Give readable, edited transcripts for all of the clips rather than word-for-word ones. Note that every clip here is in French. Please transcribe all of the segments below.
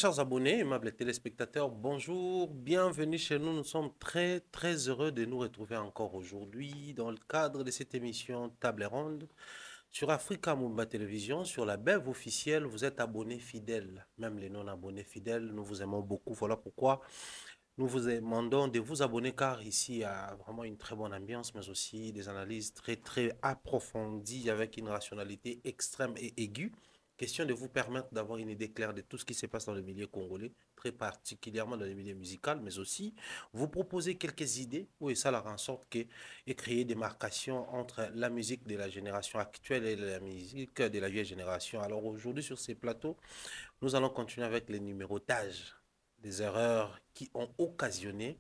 chers abonnés, aimables téléspectateurs, bonjour, bienvenue chez nous. Nous sommes très heureux de nous retrouver encore aujourd'hui dans le cadre de cette émission Table Ronde sur Africa Mumba Télévision, sur la BEV officielle. Vous êtes abonnés fidèles, même les non-abonnés fidèles, nous vous aimons beaucoup. Voilà pourquoi nous vous demandons de vous abonner car ici il y a vraiment une très bonne ambiance, mais aussi des analyses très approfondies avec une rationalité extrême et aiguë. Question de vous permettre d'avoir une idée claire de tout ce qui se passe dans le milieu congolais, très particulièrement dans le milieu musical, mais aussi vous proposer quelques idées, oui, ça leur en sorte que, et créer des marcations entre la musique de la génération actuelle et la musique de la vieille génération. Alors aujourd'hui sur ces plateaux, nous allons continuer avec les numérotages des erreurs qui ont occasionné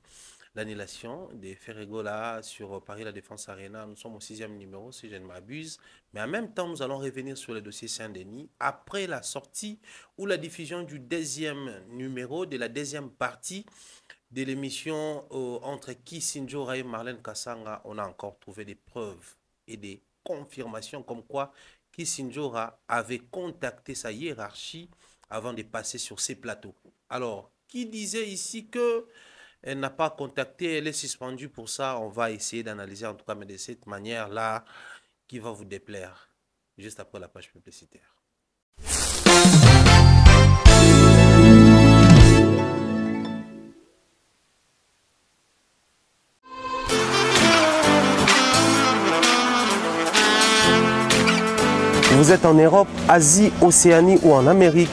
l'annulation des Ferregola sur Paris La Défense Arena. Nous sommes au 6e numéro, si je ne m'abuse. Mais en même temps, nous allons revenir sur le dossier Saint-Denis après la sortie ou la diffusion du deuxième numéro, de la deuxième partie de l'émission entre Kissinjora et Marlène Kassanga. On a encore trouvé des preuves et des confirmations comme quoi Kissinjora avait contacté sa hiérarchie avant de passer sur ces plateaux. Alors, qui disait ici que elle n'a pas contacté, elle est suspendue pour ça. On va essayer d'analyser en tout cas, mais de cette manière-là, qui va vous déplaire, juste après la page publicitaire. Vous êtes en Europe, Asie, Océanie ou en Amérique.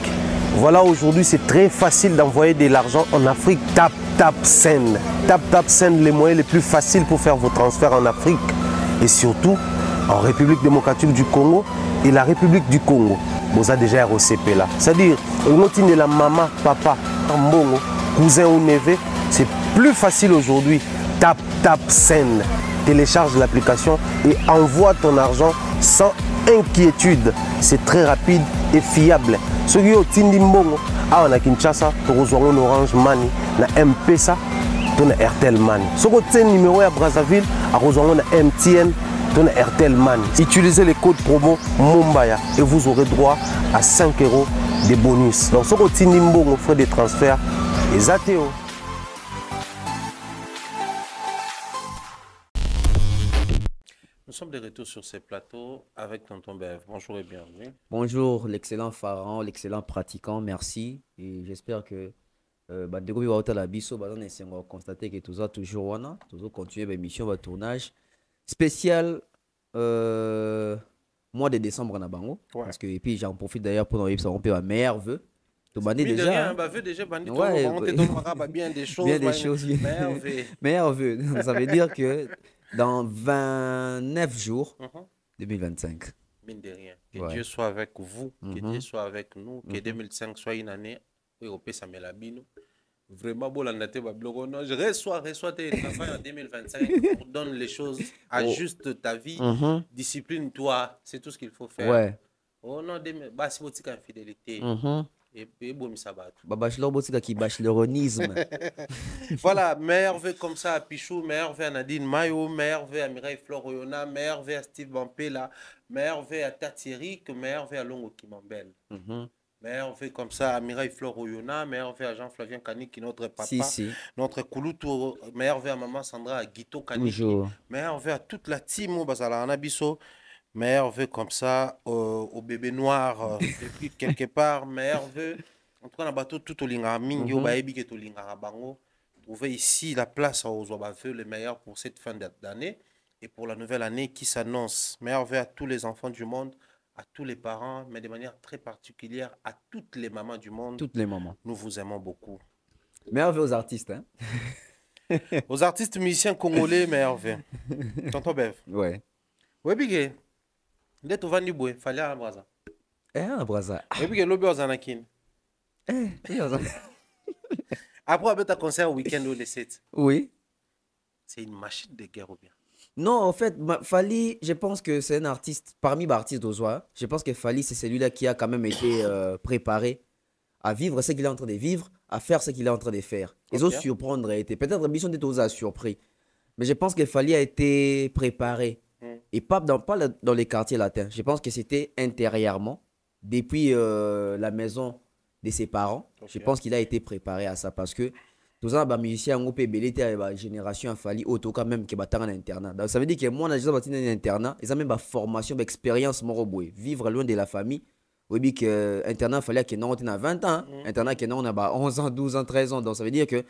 Voilà, aujourd'hui, c'est très facile d'envoyer de l'argent en Afrique. Tap Send. Tap Send, les moyens les plus faciles pour faire vos transferts en Afrique. Et surtout, en République démocratique du Congo et la République du Congo. Vous avez déjà ROCP là. C'est-à-dire, on de la maman, papa, mbongo, cousin ou neveu. C'est plus facile aujourd'hui. Tap Send. Télécharge l'application et envoie ton argent sans inquiétude. C'est très rapide et fiable. Ceux qui ont Tindi Mbongo, on a Kinshasa, on a Orange Money, on a M-Pesa, on a Airtel Money. Ceux qui ont numéro à Brazzaville, on a MTN, on a Airtel Money. Utilisez les codes promo Mumbaya et vous aurez droit à 5 € de bonus. Donc ceux qui ont Tindi Mbongo, frais de transfert, les ATO. Nous sommes de retour sur ces plateaux avec Tonton Bev. Bonjour et bienvenue. Bonjour, l'excellent Pharaon, l'excellent pratiquant, merci. Et j'espère que Bandego Biwauta la Bisso, on va constater que tout ça toujours wana, toujours continuer l'émission, le tournage spécial mois de décembre en Abango. Ouais. Parce que, et puis j'en profite d'ailleurs pour nous romper ma meilleure vœu. Tu bandit déjà. Vœu déjà, bandit. Ouais, on te donne bien des choses. Bien des choses. Meilleur vœu. Ça veut dire que dans 29 jours, 2025. Mine de rien. Que Dieu soit avec vous, que Dieu soit avec nous, que 2005 soit une année européenne, ça met la bine. Vraiment, bon, je reçois tes travail en 2025, donne les choses, ajuste ta vie, discipline-toi, c'est tout ce qu'il faut faire. Ouais. Oh non, c'est votre infidélité. Et bon, ça va. Bachelonisme. Voilà, meilleur vœu comme ça à Pichou, meilleur vœu à Nadine Mayo, meilleur vœu à Mireille Floriona, meilleur vœu à Steve Bampela, meilleur vœu à Tatirik, meilleur vœu à Longo Kimambel. Meilleur vœu comme ça à Mireille Floriona, meilleur vœu à Jean-Flavien Kaniki, notre papa, notre Kouloutou, meilleur vœu à maman Sandra, à Guito Kaniki, meilleur vœu à toute la team au Bazala Anabiso. Meilleur vœu comme ça au bébé noir depuis quelque part. Meilleur vœu. En tout cas, on a bateau tout au Lingamingi, au Baebi qui est au Lingarabango. Trouvez ici la place aux vœux les meilleurs pour cette fin d'année et pour la nouvelle année qui s'annonce. Meilleur vœu à tous les enfants du monde, à tous les parents, mais de manière très particulière à toutes les mamans du monde. Toutes les mamans. Nous vous aimons beaucoup. Meilleur vœu aux artistes. Hein? Aux artistes musiciens congolais, meilleur vœu. Tonton Bev. Ouais. Ouais, Bigé. Dès que tu vas niveau, il fallait à Braza. À Braza. Et puis, le lobby aux Anakin. Après, avec ta concert au week-end ou les 7. Oui. C'est une machine de guerre ou bien? Non, en fait, Fally, je pense que c'est un artiste, parmi les artistes d'Ozoa, je pense que Fally, c'est celui-là qui a quand même été préparé à vivre ce qu'il est en train de vivre, à faire ce qu'il est en train de faire. Les autres surprendre a été. Peut-être Mission d'Etoza a surpris. Mais je pense que Fally a été préparé. Et pas dans les quartiers latins. Je pense que c'était intérieurement, depuis la maison de ses parents. Je Ok. pense qu'il a été préparé à ça parce que tous les musiciens ont pu beliter la génération a fallu auto quand même que battre en internat. Donc ça veut dire que moi j'ai battu en internat, ils ont même une formation, une expérience moroboué, vivre loin de la famille. Oui, que internat fallait que non on a 20 ans, internat que non on a 11 ans, 12 ans, 13 ans. Donc ça veut dire que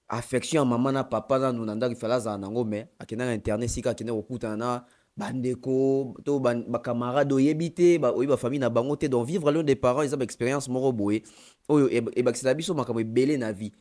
affection maman na papa na nunanda kifala za nango mais akena internet sika akena okutana bandeko to ba camarade oyebite ba oyi ba famille na bango te donc vivre loin des parents ils ont expérience moro boye oyo e bakisala biso makambo ebele na vie.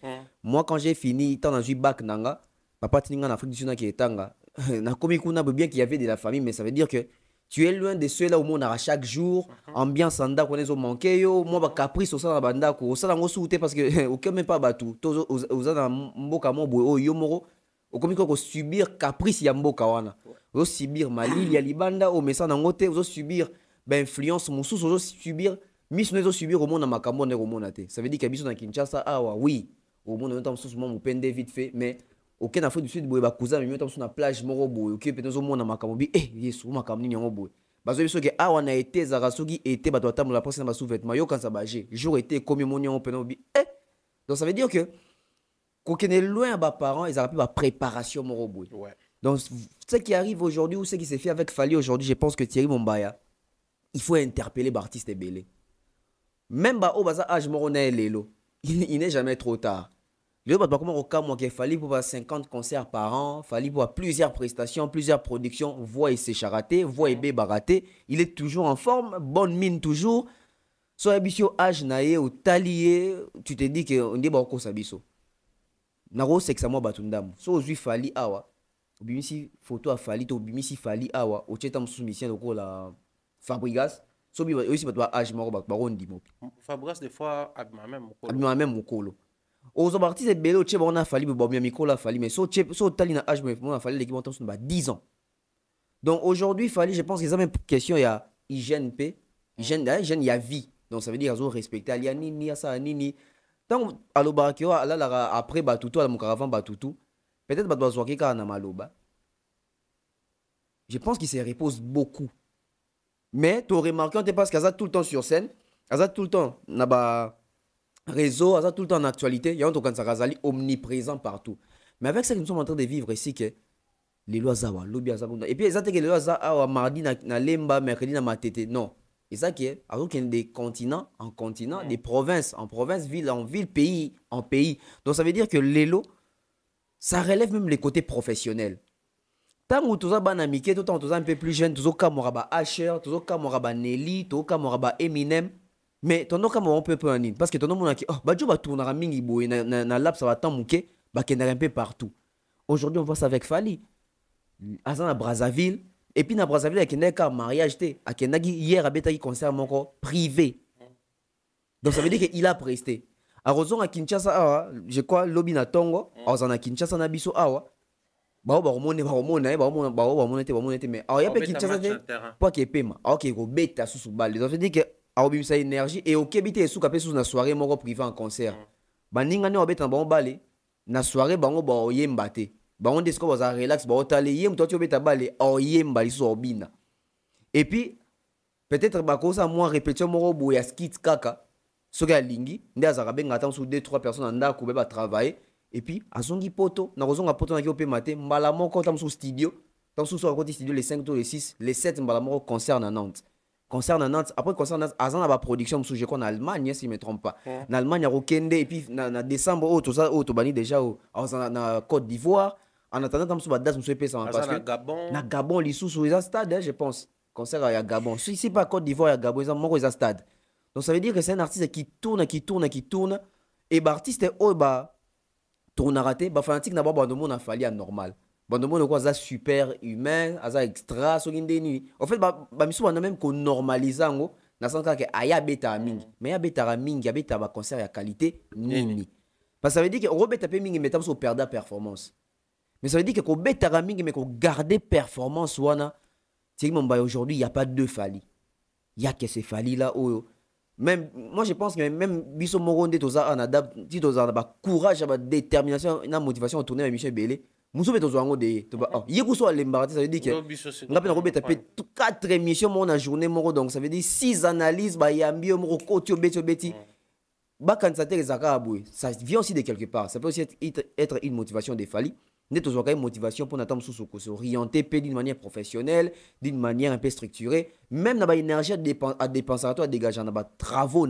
Moi quand j'ai fini tant dans un bac nanga papa tininga en Afrique du Sud na ki etanga na komi kuna bien qu'il y avait de la famille mais ça veut dire que tu es loin de ceux là où on a chaque jour ambiance anda ko nezo manquer yo moi ba caprice au sana banda ko au sana ngo souté parce que aucun même pas batou to aux na mboka mo boye o yo moro au komi ko subir caprice ya mboka wana o subir malili ya libanda o mesa na ngote o subir ba influence mususu o subir miso nezo subir au monde na makambo ne au monde te ça veut dire que biso na Kinshasa awa oui au monde na mususu mo pende vite fait mais aucun Afrique du Sud boye ba cousin mais même sur la plage moro boye ok peut-être au monde na makambo bi yesu makambo ni yango boye bazo biso ke awa na été zarasoki été bato atambo la presse na ba sous-vêtements yo quand ça bagé jour été comme mon yango pena bi donc ça veut dire que qu'on est loin ba parents ils ont pas préparation moro boye Ouais. donc ce qui arrive aujourd'hui ou ce qui s'est fait avec Fally aujourd'hui je pense que Thierry Mombaya il faut interpeller l'artiste belé même ba o baza âge moro na lelo il n'est jamais trop tard. Le bateau comment au cas moi qu'il fallait pour 50 concerts par an, fallait pour plusieurs prestations, plusieurs productions, voix et s'est raté, voix et baraté, il est toujours en forme, bonne mine toujours. So abisio âge naé ou talié, tu te dis que on dit ba ko sabiso. Naro c'est que ça moi batundam. So aujourd'hui fallait awa. Bimisi photo a fallait to bimisi fallait awa, o cheta msumicien ko la Fabregas. So bi aussi bateau âge moro ba rondi mo. Fabrice des fois abima même Abima même mokolo. Aux artistes bello tche on a fallu bon bien micro la fallu mais so tali na âge mais on a fallu l'équipe en temps 10 ans. Donc aujourd'hui fallait je pense que ça même question il y a hygiène p hygiène il y a vie. Donc ça veut dire qu'ils respecter ali nini ça nini. Donc aloba ki là après batutu à mon caravan batutu peut-être ba doit ka na maloba. Je pense qu'il se repose beaucoup. Mais tu remarqué on te passe qu'Aza tout le temps sur scène, Aza tout le temps na ba réseau, Aza tout le temps en actualité, il y a un truc omniprésent partout. Mais avec ça que nous sommes en train de vivre ici, que les lois zawa, lobby azabunda. Et puis, ils ont que les lois zawa, mardi na lemba, mercredi na matete. Non. Et ça qui est, alors qu'il y a des continents en continent, des provinces en province, ville en ville, pays en pays. Donc ça veut dire que les lots, ça relève même les côtés professionnels. Tant que tu as banamiké, tout le temps un peu plus jeune, tu as moraba Asher, tu as moraba Nelly, tu as moraba Eminem. Mais ton nom comme on peut pas en parce que ton nom on a qui oh bah tu vas tourner à mingi boy na lap ça va tant mouké bah qu'il un peu partout. Aujourd'hui on voit ça avec Fally. Azan à Brazzaville et puis na Brazzaville avec un mariage té à Kenagi hier à Betaki concert mon privé. Donc ça veut dire qu'il a presté. À Roson à Kinshasa je crois lobby na Tongo, Azan à Kinshasa na biso awa. Bah on était mais ah y a pas Kinshasa pas qu'il paiement. OK go beta sous balle. Donc ça veut dire que aobimisa énergie et au kebite esu kapé sous na soirée moko privé en concert baninga ne obeta bon balé na soirée bango ba oyemba te bango desko baza relax ba otale yem to obeta balé oyemba liso obina et puis peut-être ba kosa moi répétition moko boya skit kaka soka lingi nde azaka benga tant sous 2-3 personnes anda ko ba travailler et puis azongi poto na kozonga poto na ki opé maté mbala moko tam sous studio tam sous so côté studio les 5 to les 6 les 7 mbala moko concert na Nantes. Concert en Nantes, après concert en Nantes, Azan a la production, je crois en Allemagne, si je ne me trompe pas. En Allemagne, il y a Rokende, et puis en décembre, tout ça, tout bani déjà en Côte d'Ivoire. En attendant, comme ça, date, je me suis payé parce que Gabon. Na Gabon, les sous les stade, je pense. Concert à Gabon. Si c'est pas Côte d'Ivoire, il y a Gabon, ils ont un stade. Donc ça veut dire que c'est un artiste qui tourne, et l'artiste tourne à rater, fanatique n'a pas de monde a fallu normal. Bon, de monde quoi super humain, ça extra so ngindeni. En fait misu bana même qu'on normalise ngo na sens que aya beta mingi. Mais ya beta mingi, ya beta ba concert ya qualité nini. Parce que ça veut dire que robeta pe mingi metam so perdre performance. Mais ça veut dire que ko beta mingi mais ko garder performance wana. C'est que aujourd'hui, il y a pas deux Fally. Il y a que ces Fally là même moi je pense que même biso moronde toza en adapte, si toza ba courage, ba détermination, na motivation à tourner à Michel Belé. Musobe to zwango de to ba yeko so alembarati ça veut dire que ngapena ko beta pe 4 émissions mon na journée moko donc ça veut dire 6 analyses ba yambi moko koti obeti Ça vient aussi de quelque part. Ça peut aussi être une motivation de Fali. N'est une motivation pour Natam Sousoko s'orienter d'une manière professionnelle, d'une manière un peu structurée. Même dans l'énergie à dépenser, à dégager dans les travaux,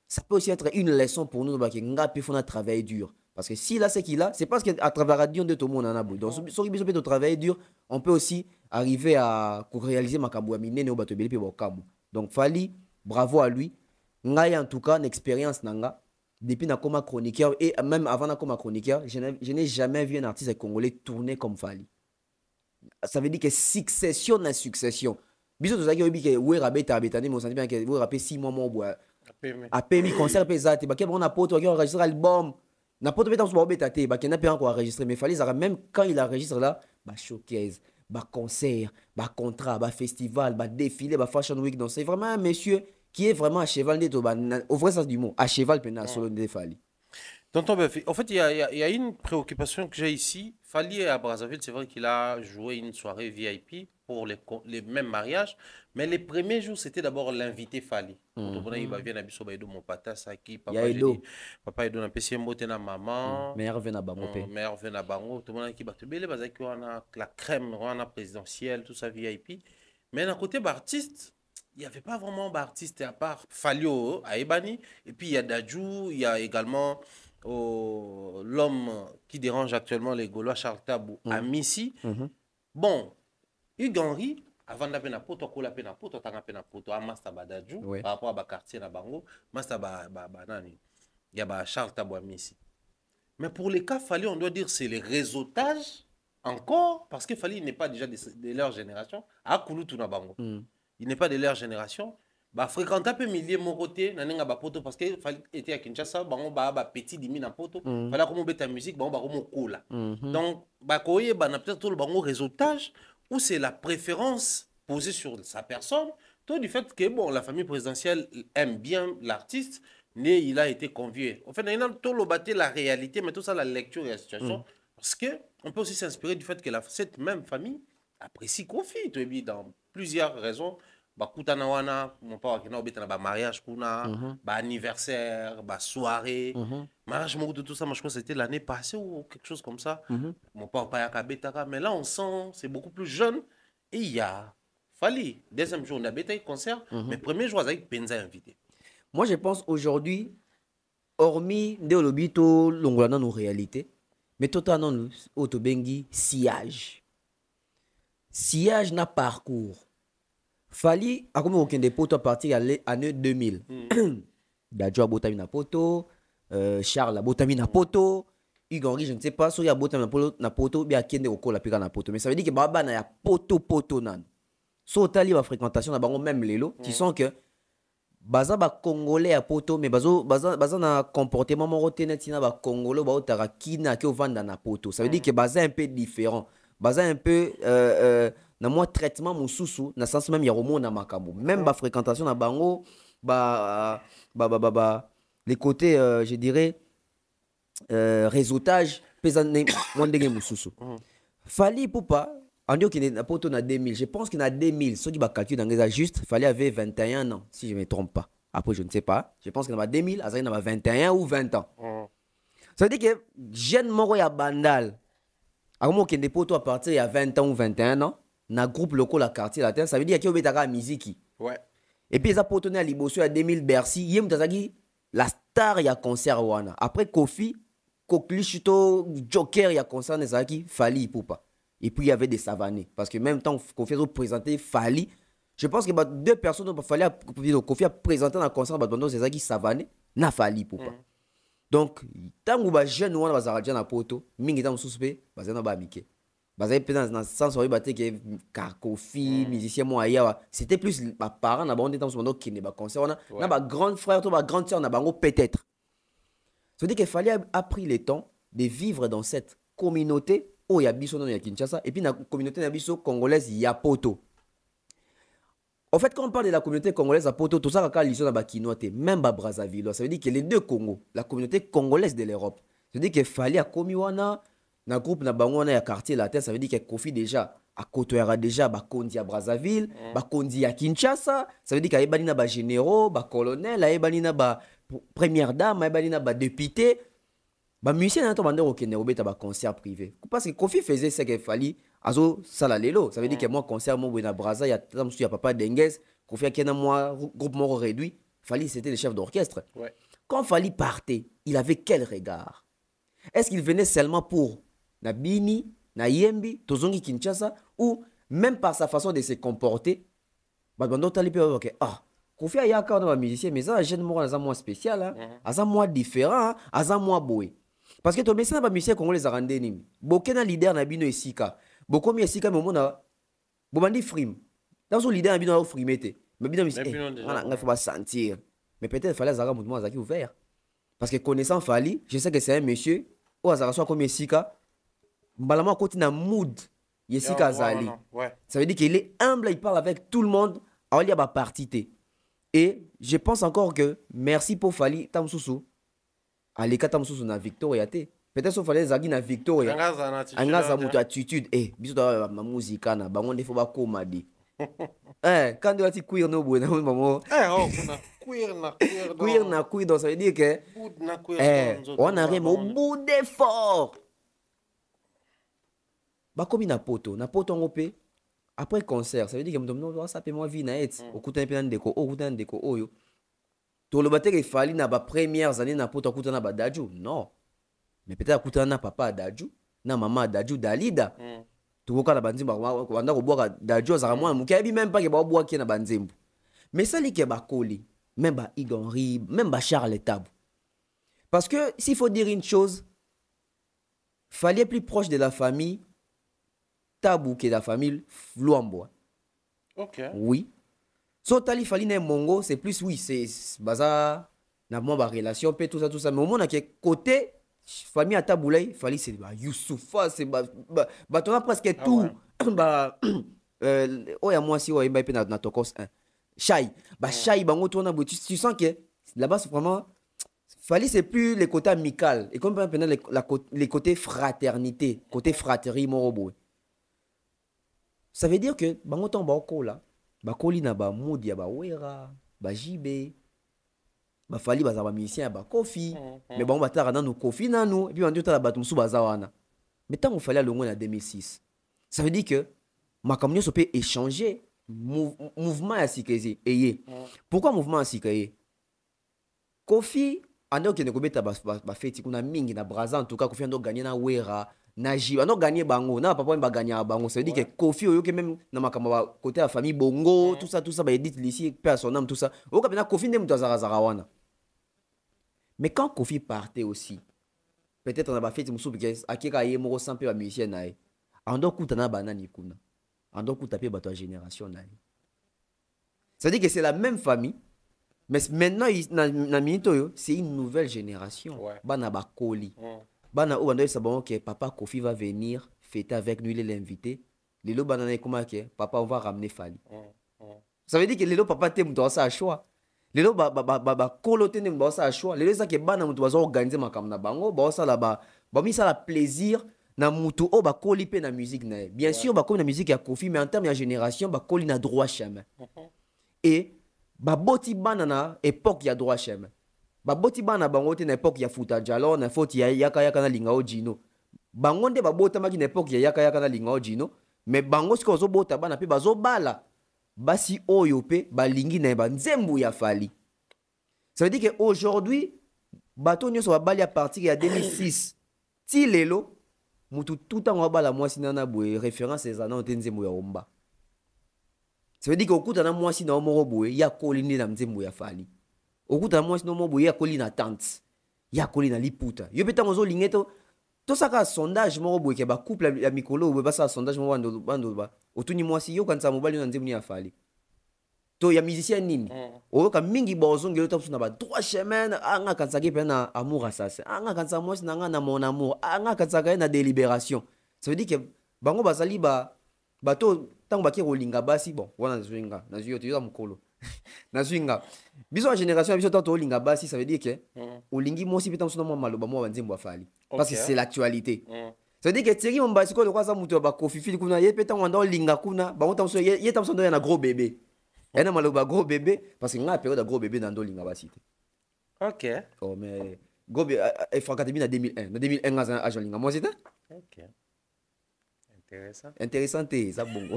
ça peut aussi être une leçon pour nous qui avons travailler dur. Parce que si là, c'est qu'il a, c'est parce qu'à travers la de tout le monde en a besoin. Donc, si on peut travailler dur, on peut aussi arriver à réaliser ma kabouamine et au bateau belé au Kamu. Donc, Fali, bravo à lui. Ngai en tout cas, une expérience nanga. Depuis na comme chroniqueur et même avant na comme chroniqueur, je n'ai jamais vu un artiste congolais tourner comme Fali. Ça veut dire que succession na succession. Bisous tout ça qui dit que ouais rabeta betani mon sentiment que ouais rapé 6 mois mon bois. Après mi concert pesate, ba ke on a poto qui enregistre album. Na poto beta so betate, ba ke na pas encore enregistré mais Fali même quand il enregistre là, ba showcase, ba concert, ba contrat, ba festival, ba défilé, ba fashion week, donc c'est vraiment un monsieur qui est vraiment à cheval au vrai sens du mot, à cheval pendant solo de Fali. Tonton Befi, en fait, il y a une préoccupation que j'ai ici. Fali à Brazzaville, c'est vrai qu'il a joué une soirée VIP pour les mêmes mariages, mais les premiers jours, c'était d'abord l'invité Fali. Il va venir à mon papa, Saki, papa Edo na PC Mbote na maman. Meilleur vena bango pe. Meilleur vena bango, tout le monde qui bat belé parce qu'on a la crème, on a présidentielle, tout ça VIP. Mais d'un côté artiste, il n'y avait pas vraiment d'artiste à part Falio à Ebani. Et puis il y a Dadju, il y a également l'homme qui dérange actuellement les Gaulois, Charles Tabou, à Missy. Bon, Hugues Henry, avant d'aller na poto, on a na poto, on a na poto, à Mastaba Dadju, par rapport à quartier na Bango, Mastaba Nani, il y a Charles Tabou à Missy. Mais pour les cas, Fali, on doit dire c'est les réseautages encore, parce que Fali n'est pas déjà de leur génération, à Kouloutou na Bango. Il n'est pas de leur génération. Bah fréquenter un peu milliers mon côté nanenga ba poto parce que fallait était à Kinshasa bango ba petit dimi na poto fallait comme beta musique bango ba comme cola. Donc ba koye ba na peut-être tout le bango réseautage ou c'est la préférence posée sur sa personne, tout du fait que bon la famille présidentielle aime bien l'artiste, mais il a été convié. En fait il y a tout le batté la réalité mais tout ça la lecture et la situation parce que on peut aussi s'inspirer du fait que cette même famille apprécie Kofi dans plusieurs raisons. Bakutana wana mon père qui n'a pas na mariage kuna anniversaire soirée mariage de tout ça moi je crois que c'était l'année passée ou quelque chose comme ça mon père pas yakabetaka mais là on sent c'est beaucoup plus jeune et il y a Fali deuxième jour on a bêta concert mais premier jour avec Penza invité. Moi je pense aujourd'hui hormis de lobito longolana nos réalités mais totalement autobengi sillage n'a parcours. Fali a comme aucun des potes à partir de l'année 2000. Dadjo a botami na poto, Charles a botami na poto, Hugues Henry je ne sais pas si il y a botami na poto bien kende oko la pika na poto mais ça veut dire que baba na ya poto nan. So tali ba fréquentation na bango même lelo, tu sens que baza ba congolais à poto mais baza na comportement moko tenetina ba congolais ba otara kina ke vanda na poto. Ça veut dire que baza un peu différent. Baza un peu na moi traitement mususu na sens même ya romo na makambo même ba fréquentation na bango les côtés je dirais réseautage pesane mondenge mususu Fali poupa andio qui na poto na 2000 je pense que na 2000 ceux qui ba calcul dans juste Fali avait 21 ans si je me trompe pas après je ne sais pas je pense que na 2000 azali na 21 ou 20 ans ça veut dire que jeune moro ya bandal à moment qui poto à partir il y a 20 ans ou 21 ans na groupe local à quartier latin ça veut dire qu'il y a la musique ouais et puis ça pour tourner à Liboso à 2000 Bercy yem tazaki la star ya concert wana après Kofi Koklichito Joker ya concert nezaki Fali poupa et puis il y avait des Savanés parce que même temps Kofi a présenté Fali je pense que deux personnes ont fallu Kofi a présenté dans concert bando c'est ça qui Savané na Fali poupa donc tant que ba jeune wana bazaradia na poto mingi tant suspect bazana ba mike bazay peut-être dans sens où baté que Kofi musicien moi yawa c'était plus ba parents na bande temps cependant qui ne ba concert wana na ba grand frère to ba grande sœur na bango peut-être ça veut dire qu'il fallait a pris le temps de vivre dans cette communauté où il y a biso non ya Kinshasa et puis la communauté na biso congolaise ya poto. En fait, quand on parle de la communauté congolaise à Poto, tout ça, même à Brazzaville, ça veut dire que les deux Congos, la communauté congolaise de l'Europe, ça veut dire qu'il fallait à Komiwana, dans le groupe na Bangwana, ya quartier latin, ça veut dire qu'il y a Kofi déjà, à Kotoera déjà, Kondi à Brazzaville, Kondi à Kinshasa, ça veut dire qu'il y a Ebanina ba généraux, ba colonel, Ebanina ba première dame, na ba député, ba musicien na to bande okende obeta ba concert privé. Parce que Kofi faisait ce qu'il fallait, azo sala lelo, ça veut dire que moi concert mo na Braza, ya tamsu ya papa Dengues, Kofi akena moi groupe moro réduit, Fally c'était le chef d'orchestre. Ouais. Quand Fally partait, il avait quel regard? Est-ce qu'il venait seulement pour Nabini, Nayembi, Tozongi Kinshasa, ou même par sa façon de se comporter, Kofi Ayaka on musicien, mais ça jeune moi un moins spécial, un moins différent, un moins beau. Parce que tu as un musicien congolais les arrandé ni. Bokena leader na bino esika. Boko mi esika mais mona bomandi frime. Dans son leader na bino frimete. Mais bino musicien. On a faut pas sentir. Mais peut-être fallait Zara mouvement Zaki ouvert. Parce que connaissant Fally, je sais que c'est un monsieur ou Zara soit comme esika. Mbalama côté na mood Yesika Zali. Ça veut dire qu'il est humble, il parle avec tout le monde. Alors il y a ma partité. Et je pense encore que merci pour Fally Tamsusu. Aleka Tamsusu na Victoria te. Peut-être qu'il fallait Zagi na Victoria. Angaza mutu attitude. Eh, biso da ma musique na bango ndefo ba komadi. Quand tu as dit queer no boy na maman. Queer na queer donc ça veut dire que on arrive au bout d'effort. Bakomi na poto ngope après concert ça veut dire que mdomno ça peut moi vie na et okuta pe ndeko okuta ndeko oyo to lo bateke Fally na ba premières années na poto okuta na ba Dadju non mais peut-être okuta na papa Dadju na maman Dadju Dalida to koka na banzimba wanda ko boka Dadju za mwana mukebi même pas ke ba boka ki na banzimbu mais ça li ke ba koli même ba Igori même ba Charles Tabou parce que s'il faut dire une chose Fally est plus proche de la famille Tabou qui est la famille Luambo. Ok. Oui. So Tali Fally na Mongo, c'est plus oui, c'est baza na moi ba relation peut tout ça mais au moins que côté famille Taboulay, Fally c'est ba Youssoufa, c'est ba ton a presque tout. Ba oya moi si oya pe na tokos 1. Chai, ba Chai bango tourna tu sens que là-bas c'est vraiment Fally c'est plus le côté amical et comme pendant les côtés fraternité, côté fraterie morobo. Ça veut dire que bango ton bako là, bakoli na ba mood ya ba wera, ba jibe, ba Fally baza ba musicien ba Kofi, mais bango batara na no Kofi na no et puis bango tala batumsu baza wana. Mais tant on Fally longo na 2006. Ça veut dire que ma communauté peut échanger mouvement à sikezi eye. Pourquoi mouvement à sikeye? Kofi ando ke ne kobeta ba feti kuna mingi na Braza en tout cas Kofi ando gagner na wera. Naji, on a gagné bango, na papa m'a gagné bango. Ça veut dire que Kofi oyo que même na makamba côté la famille bongo, tout ça ba edit ici personne tout ça. Au cap na Kofi ndem tazara wana. Mais quand Kofi partait aussi, peut-être on a pas fait musu parce akeka ye moko sans pe ba musicien na ye. Ando kutana banani kuna. Ando kutape bato génération na ye. Ça veut dire que c'est la même famille. Mais maintenant na minute oyo, c'est une nouvelle génération. Bana ba koli. Bana ou bando sabon que papa Kofi va venir fêter avec nous, il est l'invité. Lelo banana comment que papa on va ramener Fally. Ça veut dire que lelo papa te muto sa choix. Lelo ba kolo te muto sa choix. Lelo ça que bana muto bazo organiser makam na bango, ba ça là ba mi ça la plaisir na muto o ba koli pe na musique na. Bien sûr ba comme na musique ya Kofi mais en termes de génération ba koli na droit chemin. Et ba boti banana époque ya droit chemin. Baboti bana bango te na époque ya Futa Jalon na faute ya yaka na lingao Jino. Bango nde babota maki na époque ya yaka na lingao Jino, mais bango siko zo bota bana pe bazo bala. Basi oyo pe balingi na ba nzembu ya Fally. Ça veut dire que aujourd'hui bato nyoso ba bali à partir ya 2006. Ti lelo mutu tout en bala mwasi na boye référence ezana onte nzembu ya omba. Ça veut dire que okuta na mwasi na omoro boye ya kolini na nzembu ya Fally. Okuta moi sino mo boya koli na tante ya koli na liputa yo peta ngozo lingeto to saka sondage mo boye ke ba couple ya mikolo ba sa sondage mo bando ba otuni moi si yo kanza mobali na nzemuni ya Fally to ya musicien nini o ka mingi bozo ngelo to na ba trois chemins anga kanza ke na amour asase anga kanza moi na nga na mon amour anga kanza ka na délibération ça veut dire que bango bazali bato tango ba ke rolinga basi bon wana zwinga na zuyo to yo mukolo na zwinga biso en génération biso to linga basi ça veut dire que olingi mosi peta msono mo maloba mo banzembo ya Fally parce que c'est l'actualité ça veut dire que Thierry Mombasi ko kwa za mutu ba Kofi Fili kuna ye peta nganda olinga kuna ba mota mso ye tamso ndo ya na gros bébé yana maloba gros bébé parce que nga période de gros bébé na ndo linga basi te Ok. Oh, mais Gobi, Franck Atemi en 2001. En 2001, à Jolinga. Moi, c'était Ok. Intéressant. intéressant, ça bon.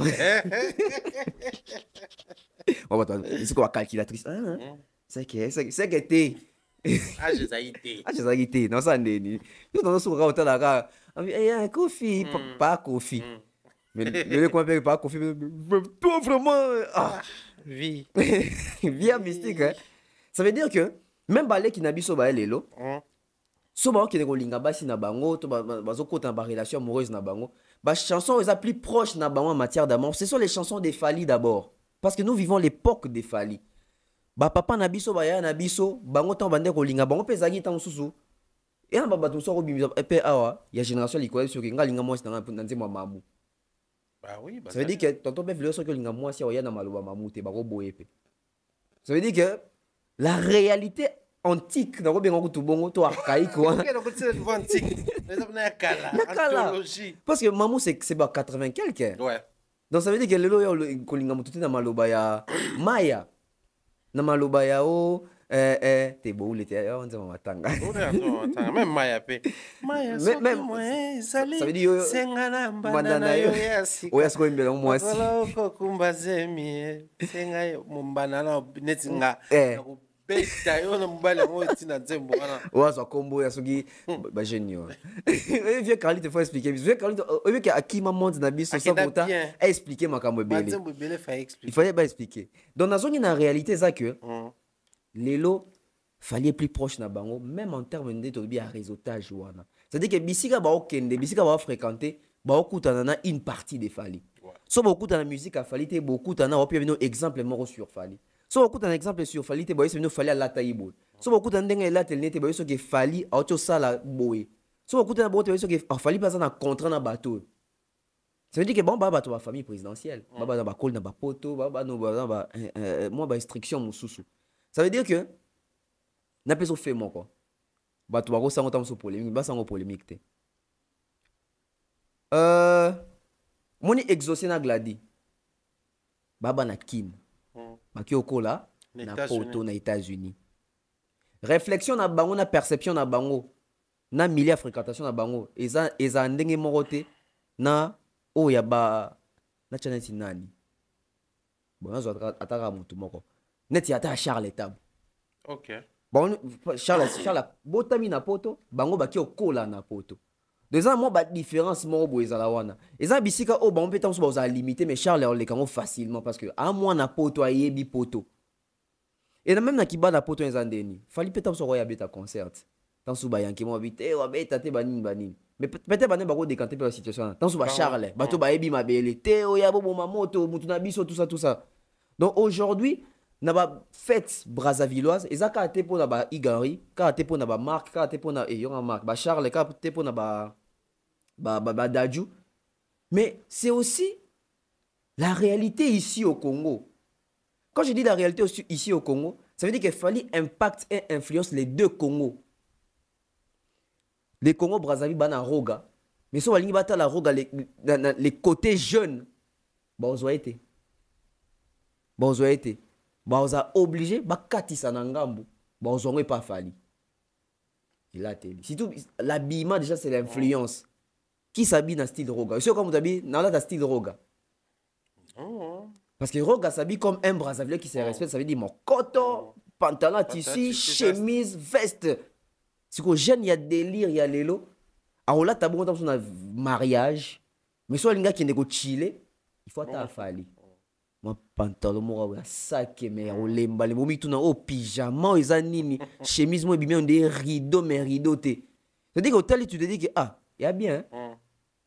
On va c'est quoi calculatrice? C'est que t'es. Ah, je zaïté. Ah, je sais que t'es. Non, ça n'est ni. Nous, dans notre hotel, là, on dit, eh, un coffee. Hmm. Pas coffee. Hmm. Mais le qu'on appelle pas coffee. Toi, vraiment. Ah. Ah, vie. Via mystique, hein. Ça veut dire que, même balai qui n'habite sur balai lelo, Hmm. so ba okende kolinga basi na bango to bazokota na relation amoureuse na bango chanson eza plus proche na bango en matière d'amour, ce sont les chansons des Fally d'abord parce que nous vivons l'époque des Fally. Papa na biso baya na biso bango tan bande kolinga bango pe ezalaki ntango susu ena babato mosusu akobimisa epe awa ya génération likolo soki nga linga mwasi na nzembo ya mamu. Bah oui, bah Ça veut dire que tonton mpe vile soki olinga mwasi awa ya na maloba mamu te bakoboye pe. Ça veut dire que la réalité antique na kobenga kutu bongo to archaïque wana. Nakala. Parce que maman c'est pas 80 quelques. Ouais. Donc ça veut dire que lelo yo kolinga mutu na maloba ya Maya. Na maloba ya o t'es beau l'été on dit mama tanga. Même Maya pe. Maya soki moi sali. Ça veut dire sengana mbana yo yasika. Oya siko mbela mwasi. Ko kumba zemi. Senga yo mbana na netinga. Beta yo na mbala mo tina nzembo wana. Oya so combo ya soki ba génial. Vieux Carly te faut expliquer. Vieux Carly au lieu que Akima monte na biso sans pourtant expliquer makambo belé. Nzembo belé fa expliquer. Il fallait pas expliquer. Donc na zone na réalité ça que lelo fallait plus proche na bango même en termes de tobi à réseautage wana. C'est-à-dire que bisika ba okende, bisika ba fréquenter, ba okutana na une partie des Fally. So ba okutana musique a Fally te beaucoup tana op yebino exemple moko sur Fally. So okutana exemple sur Fally te ba yebino Fally la taïbo. So okutana ndenge la tel nete ba yeso ke Fally a oto sala boy. So okutana ba oto yeso ke Fally pas na contrat na bateau. Ça veut dire que bon ba bato ba famille présidentielle, ba na ba col na ba poto, ba no ba moi ba instruction mususu. Ça veut dire que n'a pas fait mon quoi. Bah tu vas ressentir autant sur polémique, bah sans polémique te. Moni exaucé na gladi. Baba na Kim. Ba ki okola na poto na États-Unis. Réflexion na bango na perception na bango na milieu fréquentation na bango eza ndenge morote na o ya ba na channel nani. Bon na zo ataka mutu moko. Neti ata Charles Tab. OK. Bon Charles botami na poto bango baki okola na poto. Deux ans moi ba différence mo bo ezala wana. Eza bisika o bango petam so ba limité mais Charles on le kango facilement parce que à moi na poto ayebi poto. Et même na kiba na poto ezandeni. Fali petam so ya beta concert. Tant sou ba yanki mo habité wa beta te banini. Mais peut-être bané ba ko décanter pour la situation. Tant sou ba Charles bato ba yebi mabele te o ya bo moto mutu na biso tout ça. Donc aujourd'hui na ba fête brazzavilloise ezaka te pour na ba Igari, ka te pour na ba Marc, ka te pour na yonga Marc, ba Charles ka te pour na ba Dadju. Mais c'est aussi la réalité ici au Congo. Quand je dis la réalité ici au Congo, ça veut dire qu'il fallait impact et influence les deux Congos. Les Congo Brazzaville bana roga, mais so balingi bata la roga les côtés jeunes. Ba ozo été. Bah on a obligé bah katisa na ngambu bah on pas Fally il a télé surtout l'habillement déjà c'est l'influence qui s'habille dans style roga c'est comme vous habille dans la style roga parce que roga s'habille comme un Brazzavillais qui se respecte, ça veut dire mon coton pantalon tissu chemise veste c'est que jeune il y a délire il y a lelo alors là t'as bon dans son mariage mais soit les gars qui ne go chiller il faut attendre Fally. Mon pantalon mo ya sac mais o lemba le momi tuna o pyjama eza nini chemise mo bimé on des rideaux mais rideaux te c'est dire que hôtel tu te dis que ah il y a bien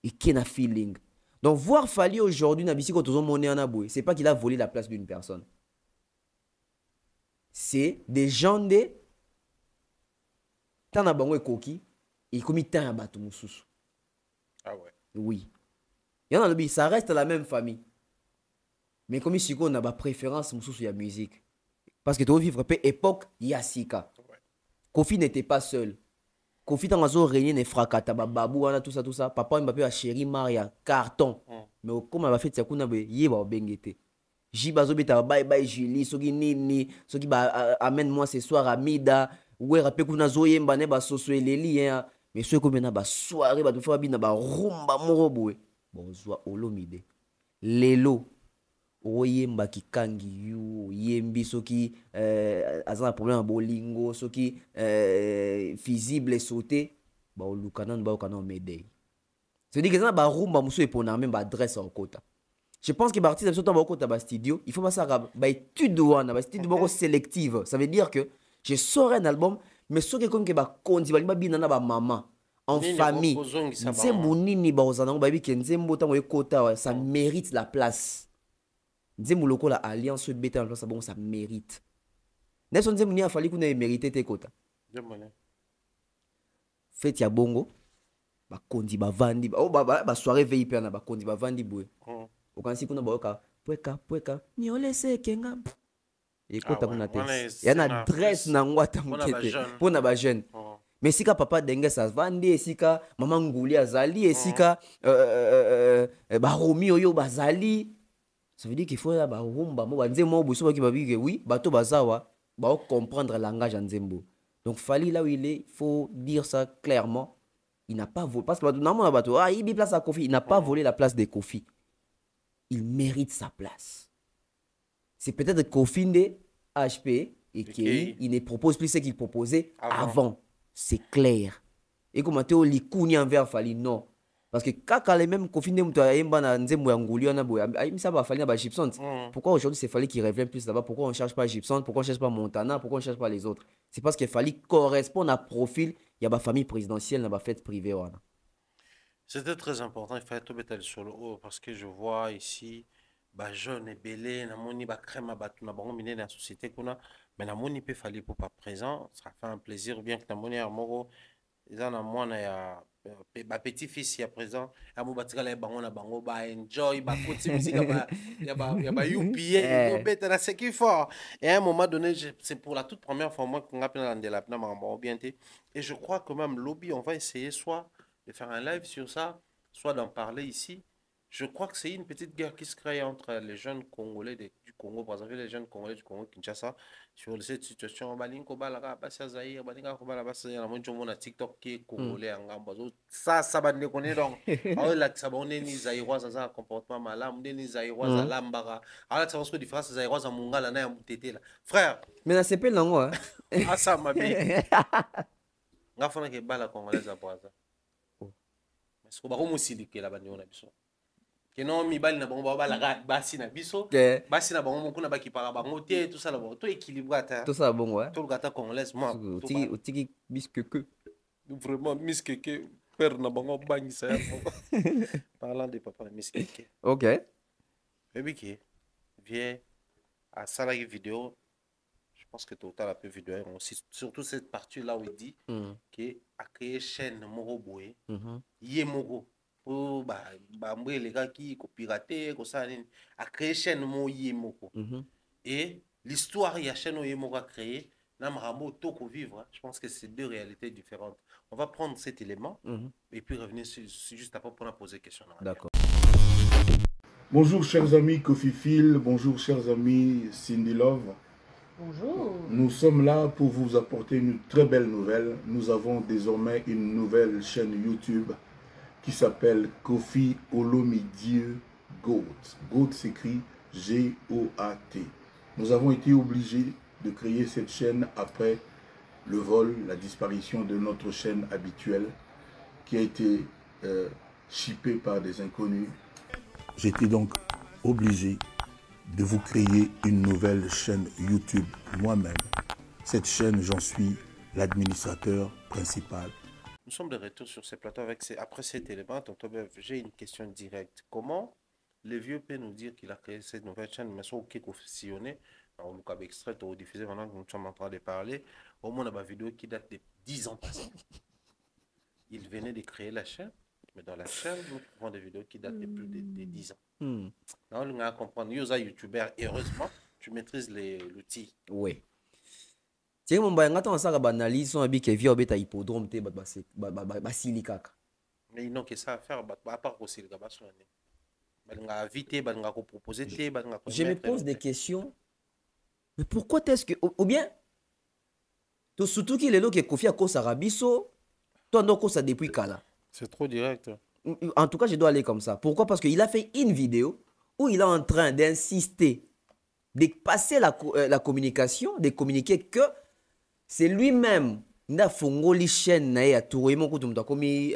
et qui na feeling donc voir Fally aujourd'hui na bisiko tozo monné en aboué c'est pas qu'il a volé la place d'une personne c'est des gens de tant na bango ekoki et comme tant ya bato mususu ah ouais oui il y en a le ça reste la même famille. Mais comme ici, on a ma préférence sur la musique. Parce que tu vivre peu époque Yassika. Kofi n'était pas seul. Kofi dans la régné ne fracata babou tout ça. Papa Mbappé a chéri Maria carton. Mais comme elle a fait ça kuna be yeba bengete. Jibazo beta bye bye Julie, soki nini, soki ba amène moi ce soir à Mida. wera pe kuna zoyemba ne basoso eleli hein mais ceux comme na ba soirée ba fa bina ba rumba moko boye bozwa Olomide lelo oyemba kikangi yu oyembi soki aza na problème ya bolingo soki visible sauté ba oluka nanu ba okana omedei c'est dire que ça ba rumba muso epona même ba adresse au kota. Je pense que partir de ce temps beaucoup dans studio, il faut pas ça ba étude wana, ba étude beaucoup sélective. Ça veut dire que je sors un album mais ce que comme que ba kondi ba bina na ba maman en famille. Nzembo nini ba ozana ba bi ke nzembo tango ekota ça mérite la place. Nzembo loko la alliance beta en place bon ça mérite. Nelson nzembo ni a fallu qu'on ait mérité te kota. Fête ya bongo ba kondi ba vandi ba soirée VIP na ba kondi ba vandi boue. Okansi kuna baoka pweka niolese kenga ekota kuna te yana dress na ngwata mukete pona ba jeune mais sika papa denge sa vandi esika mama nguli azali esika ba romi oyo bazali ça veut dire qu'il faut ba rumba mo banzembo buso ba ki babike oui bato bazawa ba comprendre langage nzembo donc fali là où il faut dire ça clairement il n'a pas volé parce que normalement bato il bi place à Kofi il n'a pas volé la place de Kofi. Il mérite sa place. C'est peut-être Kofinde, HP et Kei, il ne propose plus ce qu'il proposait avant. C'est clair. Et comment tu as dit Kouni envers Fali, non. Parce que quand les mêmes Kofinde, tu as Gibson. Pourquoi aujourd'hui c'est Fali qui revient plus là-bas? Pourquoi on ne cherche pas Gibson? Pourquoi on ne cherche pas Montana? Pourquoi on ne cherche pas les autres? C'est parce que Fali correspond à profil. Il y a ma famille présidentielle, il y a ma fête privée. C'était très important, il fallait tout mettre sur le haut parce que je vois ici, bah jeune et belé, na moni ba crème à batou na bango miné na société kuna, mais na moni peut fallait pour pas présent, ça fait un plaisir bien que na moni armoro, ils en a moi na ba petit fils ya présent, à mon batika la bango na bango ba enjoy ba côté musique ya ba UPA, ko bête na c'est qui fort. Et à un moment donné, c'est pour la toute première fois moi qu'on a plein de la bien et je crois que même lobby on va essayer soit de faire un live sur ça, soit d'en parler ici. Je crois que c'est une petite guerre qui se crée entre les jeunes Congolais du Congo, par exemple, les jeunes Congolais du Congo, Kinshasa, sur cette situation. Balinko Balaga, Bassia Zahir, Balinga Kobala, Bassia, la moitié de TikTok qui est Congolais en Gambazo. Ça va ne connaît donc. Alors là, ça va, on est ni Zaïrois, ça a un comportement malade, on est ni Zaïrois à Lambara. Alors là, ça va se faire différence, Zaïrois à Mungala, na Moutété là. Frère. Mais là, c'est pas non, hein. Ah, ça m'a bien. On a fait que Bala Congolaise à Boisa. Parce que bako musili la bandi na biso que non mibali na bango bala basi na biso basi na bango mokuna baki para bango te tout ça là to équilibré ta tout ça bon ouais tout le gata congolaise moi tiki bisque que vraiment misque que père na bango bangi ça parlant de papa misque que OK bébé qui vient à ça la vidéo. Je pense que total a peu vidéo aussi surtout cette partie là où il dit que a créé chaîne moko boye yé moko pour ba mbwe les gars qui ko pirater ko ça a créé chaîne mo yé moko et l'histoire il y a chaîne yé moko a créé na marambo to ko vivre. Je pense que c'est deux réalités différentes. On va prendre cet élément et puis revenir juste après pour poser question. D'accord. Bonjour chers amis Kofi Phil, bonjour chers amis Cindy Love. Bonjour. Nous sommes là pour vous apporter une très belle nouvelle. Nous avons désormais une nouvelle chaîne YouTube qui s'appelle Kofi Olomide GOAT. GOAT s'écrit G-O-A-T. Nous avons été obligés de créer cette chaîne après le vol, la disparition de notre chaîne habituelle qui a été shippée par des inconnus. J'étais donc obligé de vous créer une nouvelle chaîne YouTube moi-même. Cette chaîne, j'en suis l'administrateur principal. Nous sommes de retour sur ces plateaux après cet élément. J'ai une question directe. Comment le vieux peut nous dire qu'il a créé cette nouvelle chaîne, mais soit qui confectionné, on nous a extrait ou diffusé pendant que nous sommes en train de parler, au moins on a une vidéo qui date de 10 ans passés. Il venait de créer la chaîne. Mais dans la chaîne, nous trouvons des vidéos qui datent de plus de 10 ans. Là, on a compris. Yosa youtubeur, heureusement, tu maîtrises l'outil. Oui. Tu sais, mon bain, quand on s'est banalisé, on a dit que vieux bête à hippodrome, tu basilikaka. Mais ils n'ont que ça à faire, à part aussi le gars. Je me pose des questions. Mais pourquoi est-ce que. Ou bien, To surtout qu'il est là que Kofi a cause Arabiso, toi non cause depuis Kala. C'est trop direct. En tout cas, je dois aller comme ça. Pourquoi? Parce qu'il a fait une vidéo où il est en train d'insister, de passer la communication, de communiquer que c'est lui-même qui a fongoli chaîne na ya tourémo ko tumta komi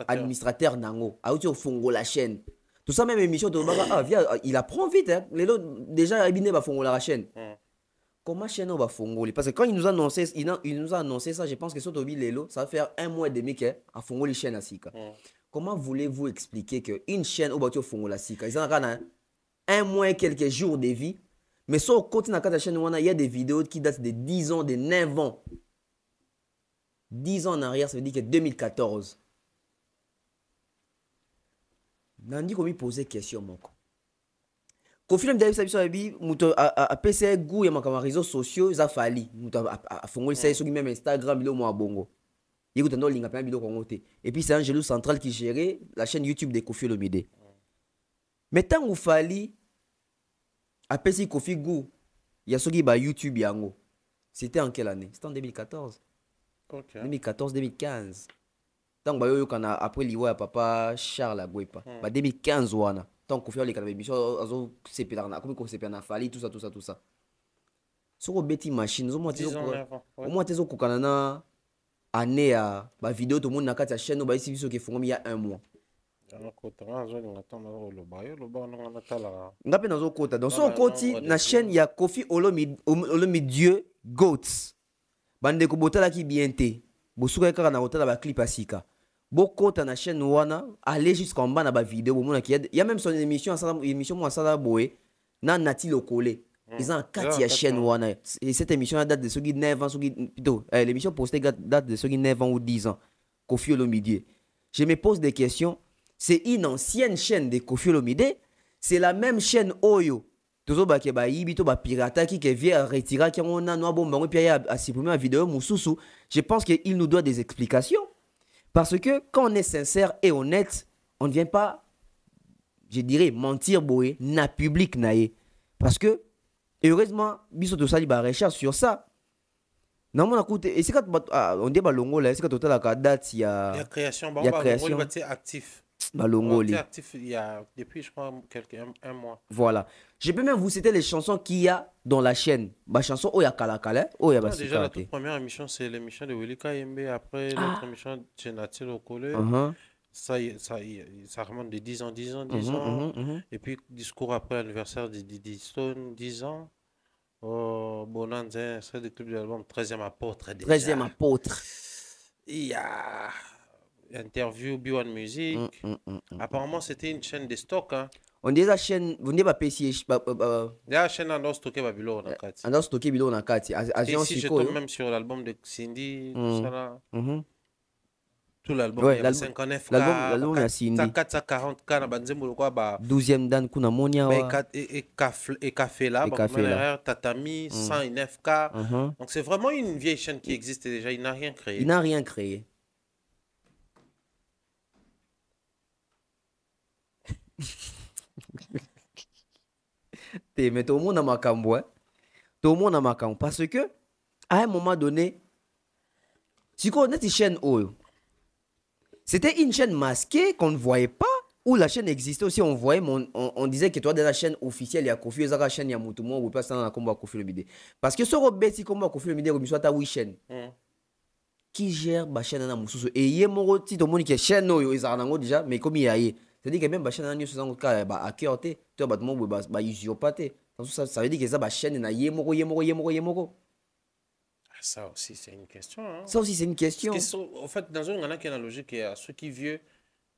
administrateur nango. A outi fongo la chaîne. Tout ça même émission de ah via il apprend vite hein. Les autres déjà Abiné va fongo la chaîne. Comment chaîne va fongoli? Parce que quand il nous a annoncé ça, je pense que Sotobi Lelo, ça va faire 1 mois et demi que a fongoli chaîne à Sika. Comment voulez-vous expliquer qu'une chaîne au bâtiment fongo la Sika, ils en ont 1 mois et quelques jours de vie, mais sur le côté de la chaîne, il y a des vidéos qui datent de 10 ans, de 9 ans. 10 ans en arrière, ça veut dire que 2014. Nandi comme il posait question moko. Kofi le mdabi sabi sabi muto a PC goût ya makama réseaux sociaux za fali muto a fongoli ça sur même Instagram bilo mo bongo. Yécoute ndo linga pa bilo kongo te. Et puis c'est Angelo Central qui gérait la chaîne YouTube de Kofi Olomide. Mais tant ou fali a PC Kofi goût ya soki ba YouTube yango. C'était en quelle année? C'était en 2014. Okay. 2014-2015. Tant que yo kana après liwa papa Charles Agwepa. Ba 2015 wana. Tant que Kofi kana émission azo sepela na comme ko sepela na fali tout ça. Soko beti machine zo mo tezo ko. Au moins tezo ko kana na année ya ba vidéo to monde na kati ya chaîne ba isi biso ke fongomi il y a 1 mois. Ngape nazo kota dans son côté na chaîne ya Kofi Olomide Goats. Bande ko botala ki bien te. Bosuka kaka na botala ba clip asika. Bokota na chaîne wana aller jusqu'en bas na ba vidéo bo mona ki il y a même son émission mo sala boé na Nati Lokole. Ils ont 4 chaînes wana et cette émission date de soki 9 ans soki plutôt l'émission postée date de soki 9 ans ou 10 ans. Kofi Olomide. Je me pose des questions. C'est une ancienne chaîne de Kofi Olomide. C'est la même chaîne Oyo. Toujours ba ke ba yibito ba pirata qui vient retirer qui on a no bomba et puis a supprimer la vidéo mususu. Je pense qu'il nous doit des explications parce que quand on est sincère et honnête, on ne vient pas, je dirais, mentir boé na public naé parce que heureusement biso to sali ba recherche sur ça. Non mon écoute et c'est quand on dit ba longo là c'est quand total la date il y a création actif. Balongoli. Actif il y a depuis je crois un mois. Voilà. Je peux même vous citer les chansons qu'il y a dans la chaîne. Bah chanson Oya Kalakala, Oya Basika. Déjà la toute première émission c'est l'émission de Willy Kayembe, après l'autre émission de Nati Lokole. Ça remonte de 10 ans. Et puis discours après l'anniversaire de Didi Stone 10 ans. Bonanza, c'est le clip de l'album 13e apôtre. 13e apôtre. Il y a interview B1 Music. Apparemment, c'était une chaîne de stock. Hein. On dit la chaîne, vous n'avez pas payé. La chaîne en stocké Babylon. En stocké Babylon en Kati. Et si je tombe même sur l'album de Cindy, tout ça là. Tout l'album, ouais, il y a 59K. L'album, il y a Cindy. 440K, 12e Dan Kuna Monia. Et Café là, Tatami, 109K. Donc c'est vraiment une vieille chaîne qui existe déjà. Il n'a rien créé. Il n'a rien créé. Mais tout le monde a ma cambo. Tout le monde a ma cambo. Parce que, à un moment donné, si on a une chaîne Oyo, c'était une chaîne masquée qu'on ne voyait pas, ou la chaîne existait aussi, on voyait, mais on disait que toi, dans la chaîne officielle, il y a Kofi, il y a la chaîne, il y a Moutoumou, ou pas ça dans la combat Kofi Olomide. Parce que ce Robert, si combat Kofi Olomide, il y a une chaîne. Qui gère la chaîne dans Moussou. Et il y a mon petit monde qui est chaîne, ils ont déjà, mais comme il y a. C'est-à-dire que même la chaîne dans Moussou, à cœur, tu vois, bah, ça veut dire que ça, chaîne, yemoko. Ça aussi, c'est une question. Hein. Ça aussi, c'est une question. En fait, dans une analogie, il y a ceux qui vieux,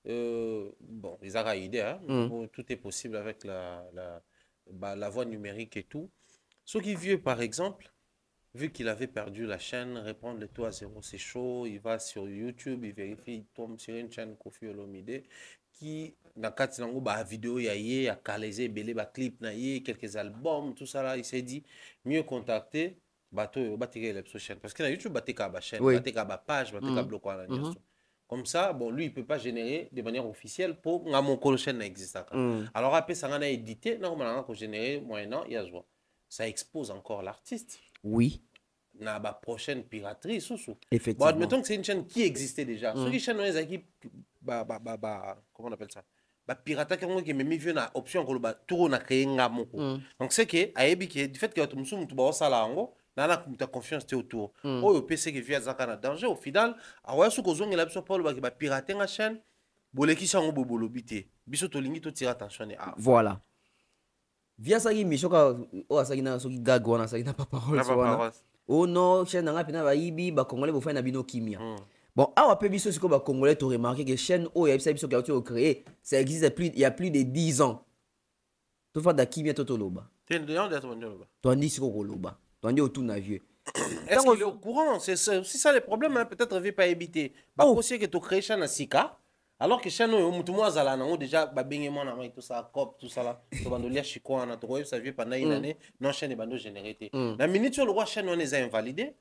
bon, les araïdés, hein, tout est possible avec la voie numérique et tout. Ceux qui vieux, par exemple, vu qu'il avait perdu la chaîne, répondre le tout à zéro, c'est chaud, il va sur YouTube, il vérifie, il tombe sur une chaîne Kofi Olomide qui, dans la vidéo, il y a calésé, belé, clip, quelques albums, tout ça là, il s'est dit, mieux contacter. Bateau chaîne parce que dans YouTube bateau chaîne bateau page bateau bloc comme ça bon lui il peut pas générer de manière officielle pour mon chaîne n'existe pas alors après ça a édité normalement qu'on générer moyennant il y a ça expose encore l'artiste oui na ba prochaine piraterie sous. Bon, Effectivement. admettons que c'est une chaîne qui existait déjà. Ceux qui chaîne qui comment on appelle ça? Ba pirata qui même vu na option ko ba tour na créer ngamoko. Donc c'est que ayebi que du fait que tu musumu tu ba sala ngo na ta confiance te autour. Oh PC que via zaka na danger au final awa su ko zonga la biso Paul ba pirater nga chaîne boleki sango bobolo bité. Biso to lingi to tira attention à. Voilà. Via ça qui mishoka o ça qui na so qui gagwana ça qui na pas parole. Oh non, chaîne na pina ba yibi ba congolais bo fa na bino kimia. Bon, awa pe biso siko ba congolais to remarqué que chaîne o ya biso qui a créé, ça existe plus il y a plus de 10 ans. To fa da kimia to loba. T'es de onde to loba. To andi siko ko loba. To andi autour na vieux. Est-ce qu'il est au courant? C'est ça le problème, hein? Peut-être il veut pas éviter. Bah aussi que tu crées chaîne à Sika. Alors que chaîne o mutu moi zala na déjà ba bengi mona mai tout ça cop tout ça là. To bandolia chiko na to web ça vie pendant une année, non chaîne bando générité. La minute sur le roi chaîne on les a invalidés.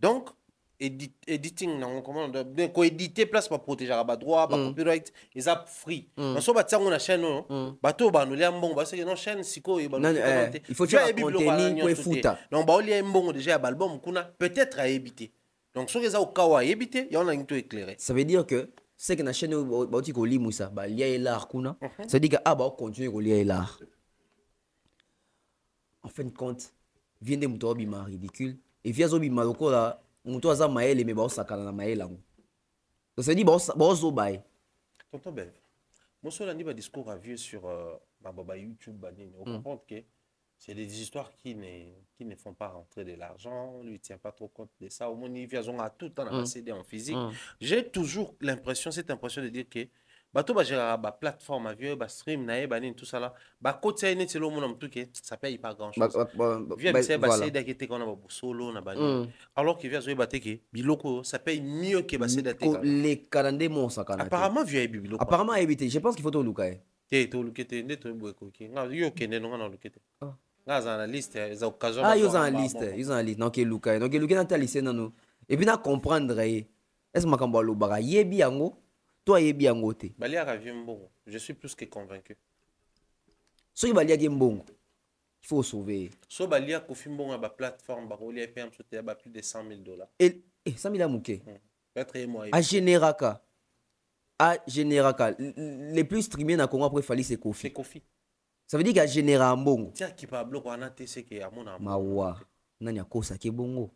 Donc editing na comment on ko éditer place pour protéger ba droit ba copyright ils a free on so ba tsango na chaîne ba to ba no lia mbongo parce que non chaîne siko e ba il faut faire contenu pour futa donc ba olia mbongo déjà ba album kuna peut-être à éviter donc so les a au kawa éviter il y en a une tout éclairé ça veut dire que c'est que na chaîne ba oti ko limu ça ba lia l'art kuna ça veut dire que ba continuer ko lia l'art en fin de compte vient de muto bima ridicule et via zo bima lokola mutu aza maele me baosakana na maele yango donc ça dit baozobaye tonton Bev moso landi ba discours à vieux sur ma YouTube banini on comprend que c'est des histoires qui ne font pas rentrer de l'argent lui tient pas trop compte de ça au moins il vient à tout le temps à CD en physique j'ai toujours cette impression de dire que bato ba gérer ba plateforme à vieux ba stream na banini tout ça là ba côté net c'est le monde tout que ça paye pas grand chose vieux c'est ba c'est d'acquêter qu'on a ba solo na banini alors que vieux zo ba teke biloko ça paye mieux que ba c'est d'acquêter les calendriers mon sakana apparemment vieux biloko apparemment éviter je pense qu'il faut tout luka to lukete nde to boy ko ki nga yo kende no na lukete nga za na liste za occasion yo za na liste donc luka na ta liste nano et puis na comprendre est-ce makambo lobaka yebi yango toi yebi yango te balia ravie mbongo je suis plus que convaincu soki balia ki mbongo il faut sauver so balia kofi mbongo ba plateforme ba rolia PM sauter ba plus de $100,000 et 100,000 amuke peut-être moi à généraka les plus streamés na Congo après fali c'est Kofi ça veut dire qu'à généra mbongo tia ki pa bloc wana te c'est que amona mawa nani akosa ke bongo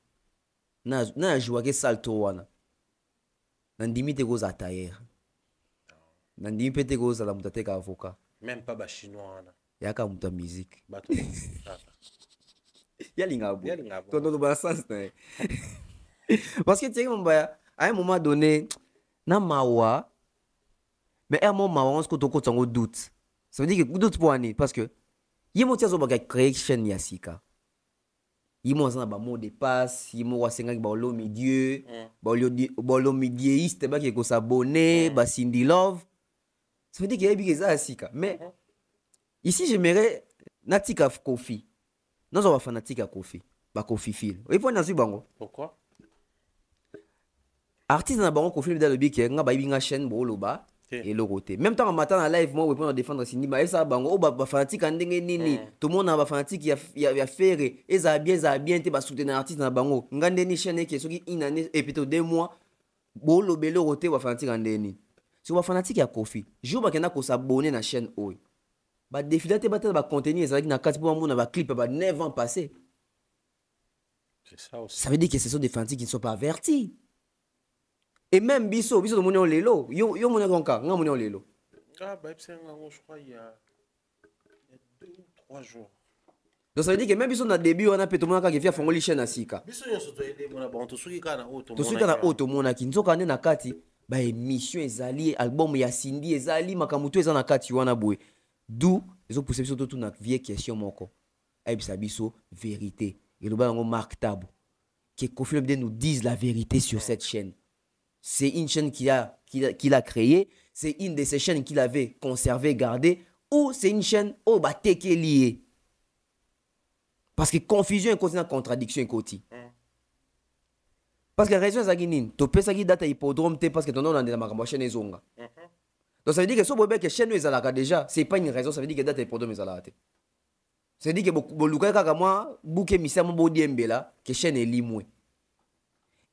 na joua ke salto wana nandimi te goza tailleur nandimi pe te goza la mutate ka avocat même pas ba chinois wana yaka muta musique bato yalinga bo tondo ba sens na parce que tiens mbaya à un moment donné na mawa mais à un moment on se koto kotango doute ça veut dire que doute pour ani parce que yimo tia zo ba créer chaîne ya Sika yimo za ba mot de passe yimo wa senga ba lo milieu ba lo milieiste ba ko s'abonner ba Cindy Love ça veut dire qu'il y a bien ça Sika mais ici j'aimerais natika Kofi nous on va fanatique à Kofi ba Kofi fil il faut nazu bango pourquoi artiste na bango Kofi dans le bic nga ba ibinga chaîne bo loba et le côté même temps en matin en live moi on peut défendre Cindy ba ça bango ba fanatique ndenge nini tout le monde na ba fanatique ya faire et ça bien te ba soutenir artiste na bango ngande ni chaîne qui soki une année et plutôt 2 mois bo lobelo côté ba fanatique ndeni si ba fanatique ya Kofi jour ba kena ko s'abonner na chaîne oy ba défiler te ba te ba contenu ça na kati pour ba clip ba 9 ans passé c'est ça aussi ça veut dire que ce sont des fanatiques qui ne sont pas avertis. Et même biso de mon lelo yo mon gonka nga mon lelo bah c'est je crois il y a 2 ou 3 jours donc ça veut dire que même biso na début on a peut tout monde qui vient fongoli chaîne na Sika biso yo soto aider mona bon to suki kana auto to suki kana auto mona ki nzoka ne na kati ba émission ezali album ya Cindy ezali makamutu eza na kati wana boy d'où ils ont poussé biso tout na vieille question moko et bisa biso vérité et le ba ngo Mark Tabo qui Kofi Olomide nous dise la vérité sur cette chaîne. C'est une chaîne qu'il a créée, c'est une de ces chaînes qu'il avait conservées, gardées, ou c'est une chaîne au baté qui est liée. Parce que confusion est continue contradiction est côté. Parce que la raison c'est que tu peux savoir date hippodrome parce que ton nom dans la chaîne est zonga. Donc ça veut dire que si vous que chaîne est là déjà, c'est pas une raison, ça veut dire que date hippodrome est là. Ça veut dire que beaucoup de gens moi bouquet misa mo bodi embela que chaîne est limoué.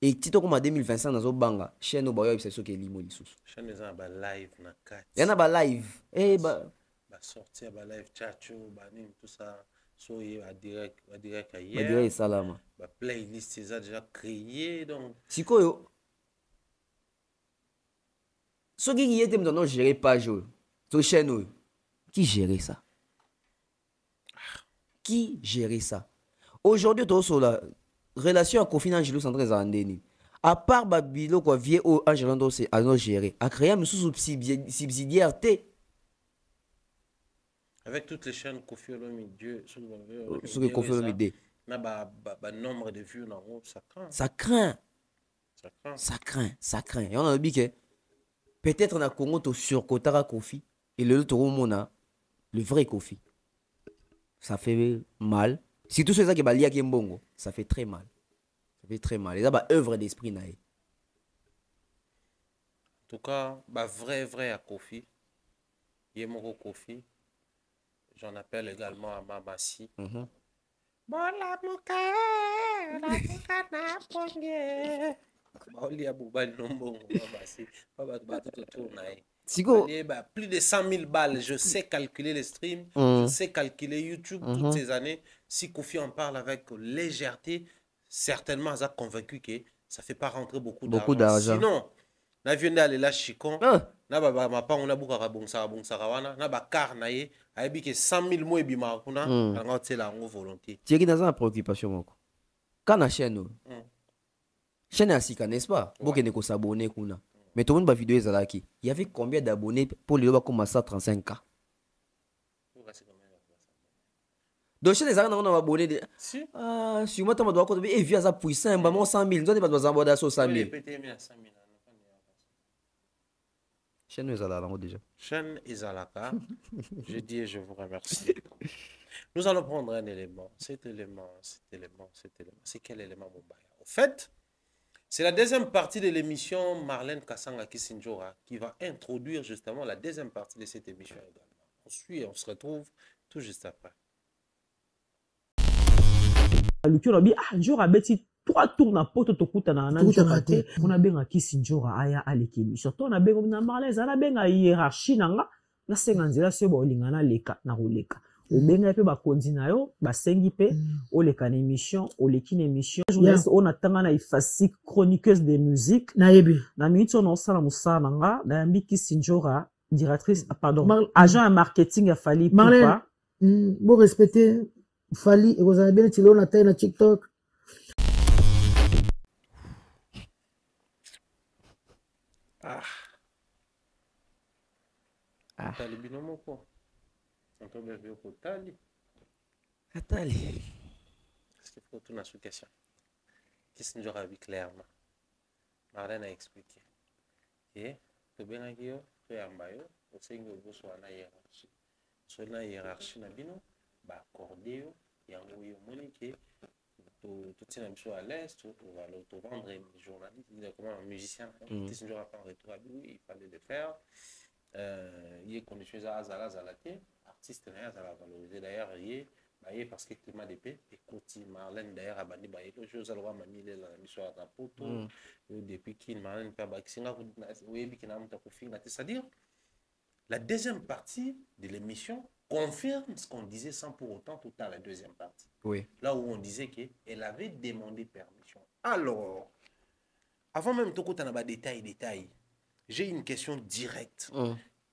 Et tito comme en 2025 dans Banga, chaîne au boyo c'est ce qui est limo lisusu. Chaîne les ba live na kati. Il y en a ba live. Eh ba sortir ba live chacho ba nim tout ça. So à direct ba hier. direct salama. Ba playlist c'est déjà créé donc. Sikoyo. Ce qui était dans nos gérer page sur chaîne qui gérait ça? Qui gérait ça? Aujourd'hui tout sur la relation à Kofi Angelo centré Zandeni. À part Babilo quoi vieux au Angelo c'est à nous gérer. À créer une subsidiaire T. Avec toutes les chaînes Kofi Olomide, ce que Kofi Olomide. Na ba nombre de vues na ça craint. Ça craint. Ça craint. Ça craint, ça craint. Et on a dit que peut-être na Congo to surcotara Kofi et le autre mona le vrai Kofi. Ça fait mal. Si tout ça qui balia qui mbongo, ça fait très mal. Ça fait très mal. Et ça ba œuvre d'esprit naï. En tout cas, bah vrai à Kofi. Yemoro Kofi. J'en appelle également à Mamassi. Bola muka na ponge. Baoli abubali nombongo Mamassi. Pas tout autour naï. Plus de 100 000 balles. Je sais calculer les streams. Je sais calculer YouTube toutes ces années. Si Kofi en parle avec légèreté, certainement, ça a convaincu que ça ne fait pas rentrer beaucoup d'argent. Sinon, na viande aller là chicon. Na ba ma pa on a beaucoup bonsa wana. Na ba car na ye. Aibi que 100 000 mots et bima kuna. Na ngotse la ngo volonté. Tu es dans une préoccupation moko. Quand la chaîne chaîne asika n'est-ce pas? Beaucoup ne ko s'abonner kuna. Mais tout le monde va vidéo ezalaki. Il y avait combien d'abonnés pour les loba comme ça 35K? Donc chez les gens on a abonné si sur moi tu dois compter et via ça puissant ba mon 100 000 nous on pas besoin d'abonner sur 100 000. Chaîne ezalaka déjà. Chaîne ezalaka. Je dis et je vous remercie. Nous allons prendre un élément. Cet élément. C'est quel élément Mobaya? Au fait, c'est la deuxième partie de l'émission Marlène Kassanga Kisinjora qui va introduire justement la deuxième partie de cette émission également. On suit et on se retrouve tout juste après. Trois tours na poto tokuta na njokate on benga Kisinjora aya aleki surtout na benga na malaise na benga hiérarchie nanga na senga nzela se ba olingana leka na roleka obenga pe ba kondi na yo ba sengi pe oleka na émission oleki na émission journaliste on atanga na ifasi chroniqueuse de musique na yebi na minute on osala musala nanga na yambi Kisinjora directrice pardon agent marketing a Fali Poupa bon respecter Fali et vous avez bien tilo na taille na TikTok. Tali binomo ko. On bébé au tali. Atali. Parce qu'il faut tout une question. Kisinjora a vu clairement. Marlène a expliqué. Et to benga kiyo to yambayo au sengo boso na hiérarchie. So na hiérarchie na bino ba accorder yo yango yo monique tout tient un peu à l'aise, on va l'auto-vendre, journaliste, comment un musicien, Kisinjora pas en retour à lui, il fallait le faire. Il est connu chez Azala Zalate, artiste Azala valorisé d'ailleurs, il est parce que climat d'épée, et Koti Marlène d'ailleurs a banni, il chose à l'oie mamie la mission à Rapoto, depuis qu'il Marlène fait Baxinga, c'est-à-dire la deuxième partie de l'émission confirme ce qu'on disait sans pour autant tout à la deuxième partie. Oui. Là où on disait qu'elle avait demandé permission. Alors, avant même tout le détail, j'ai une question directe.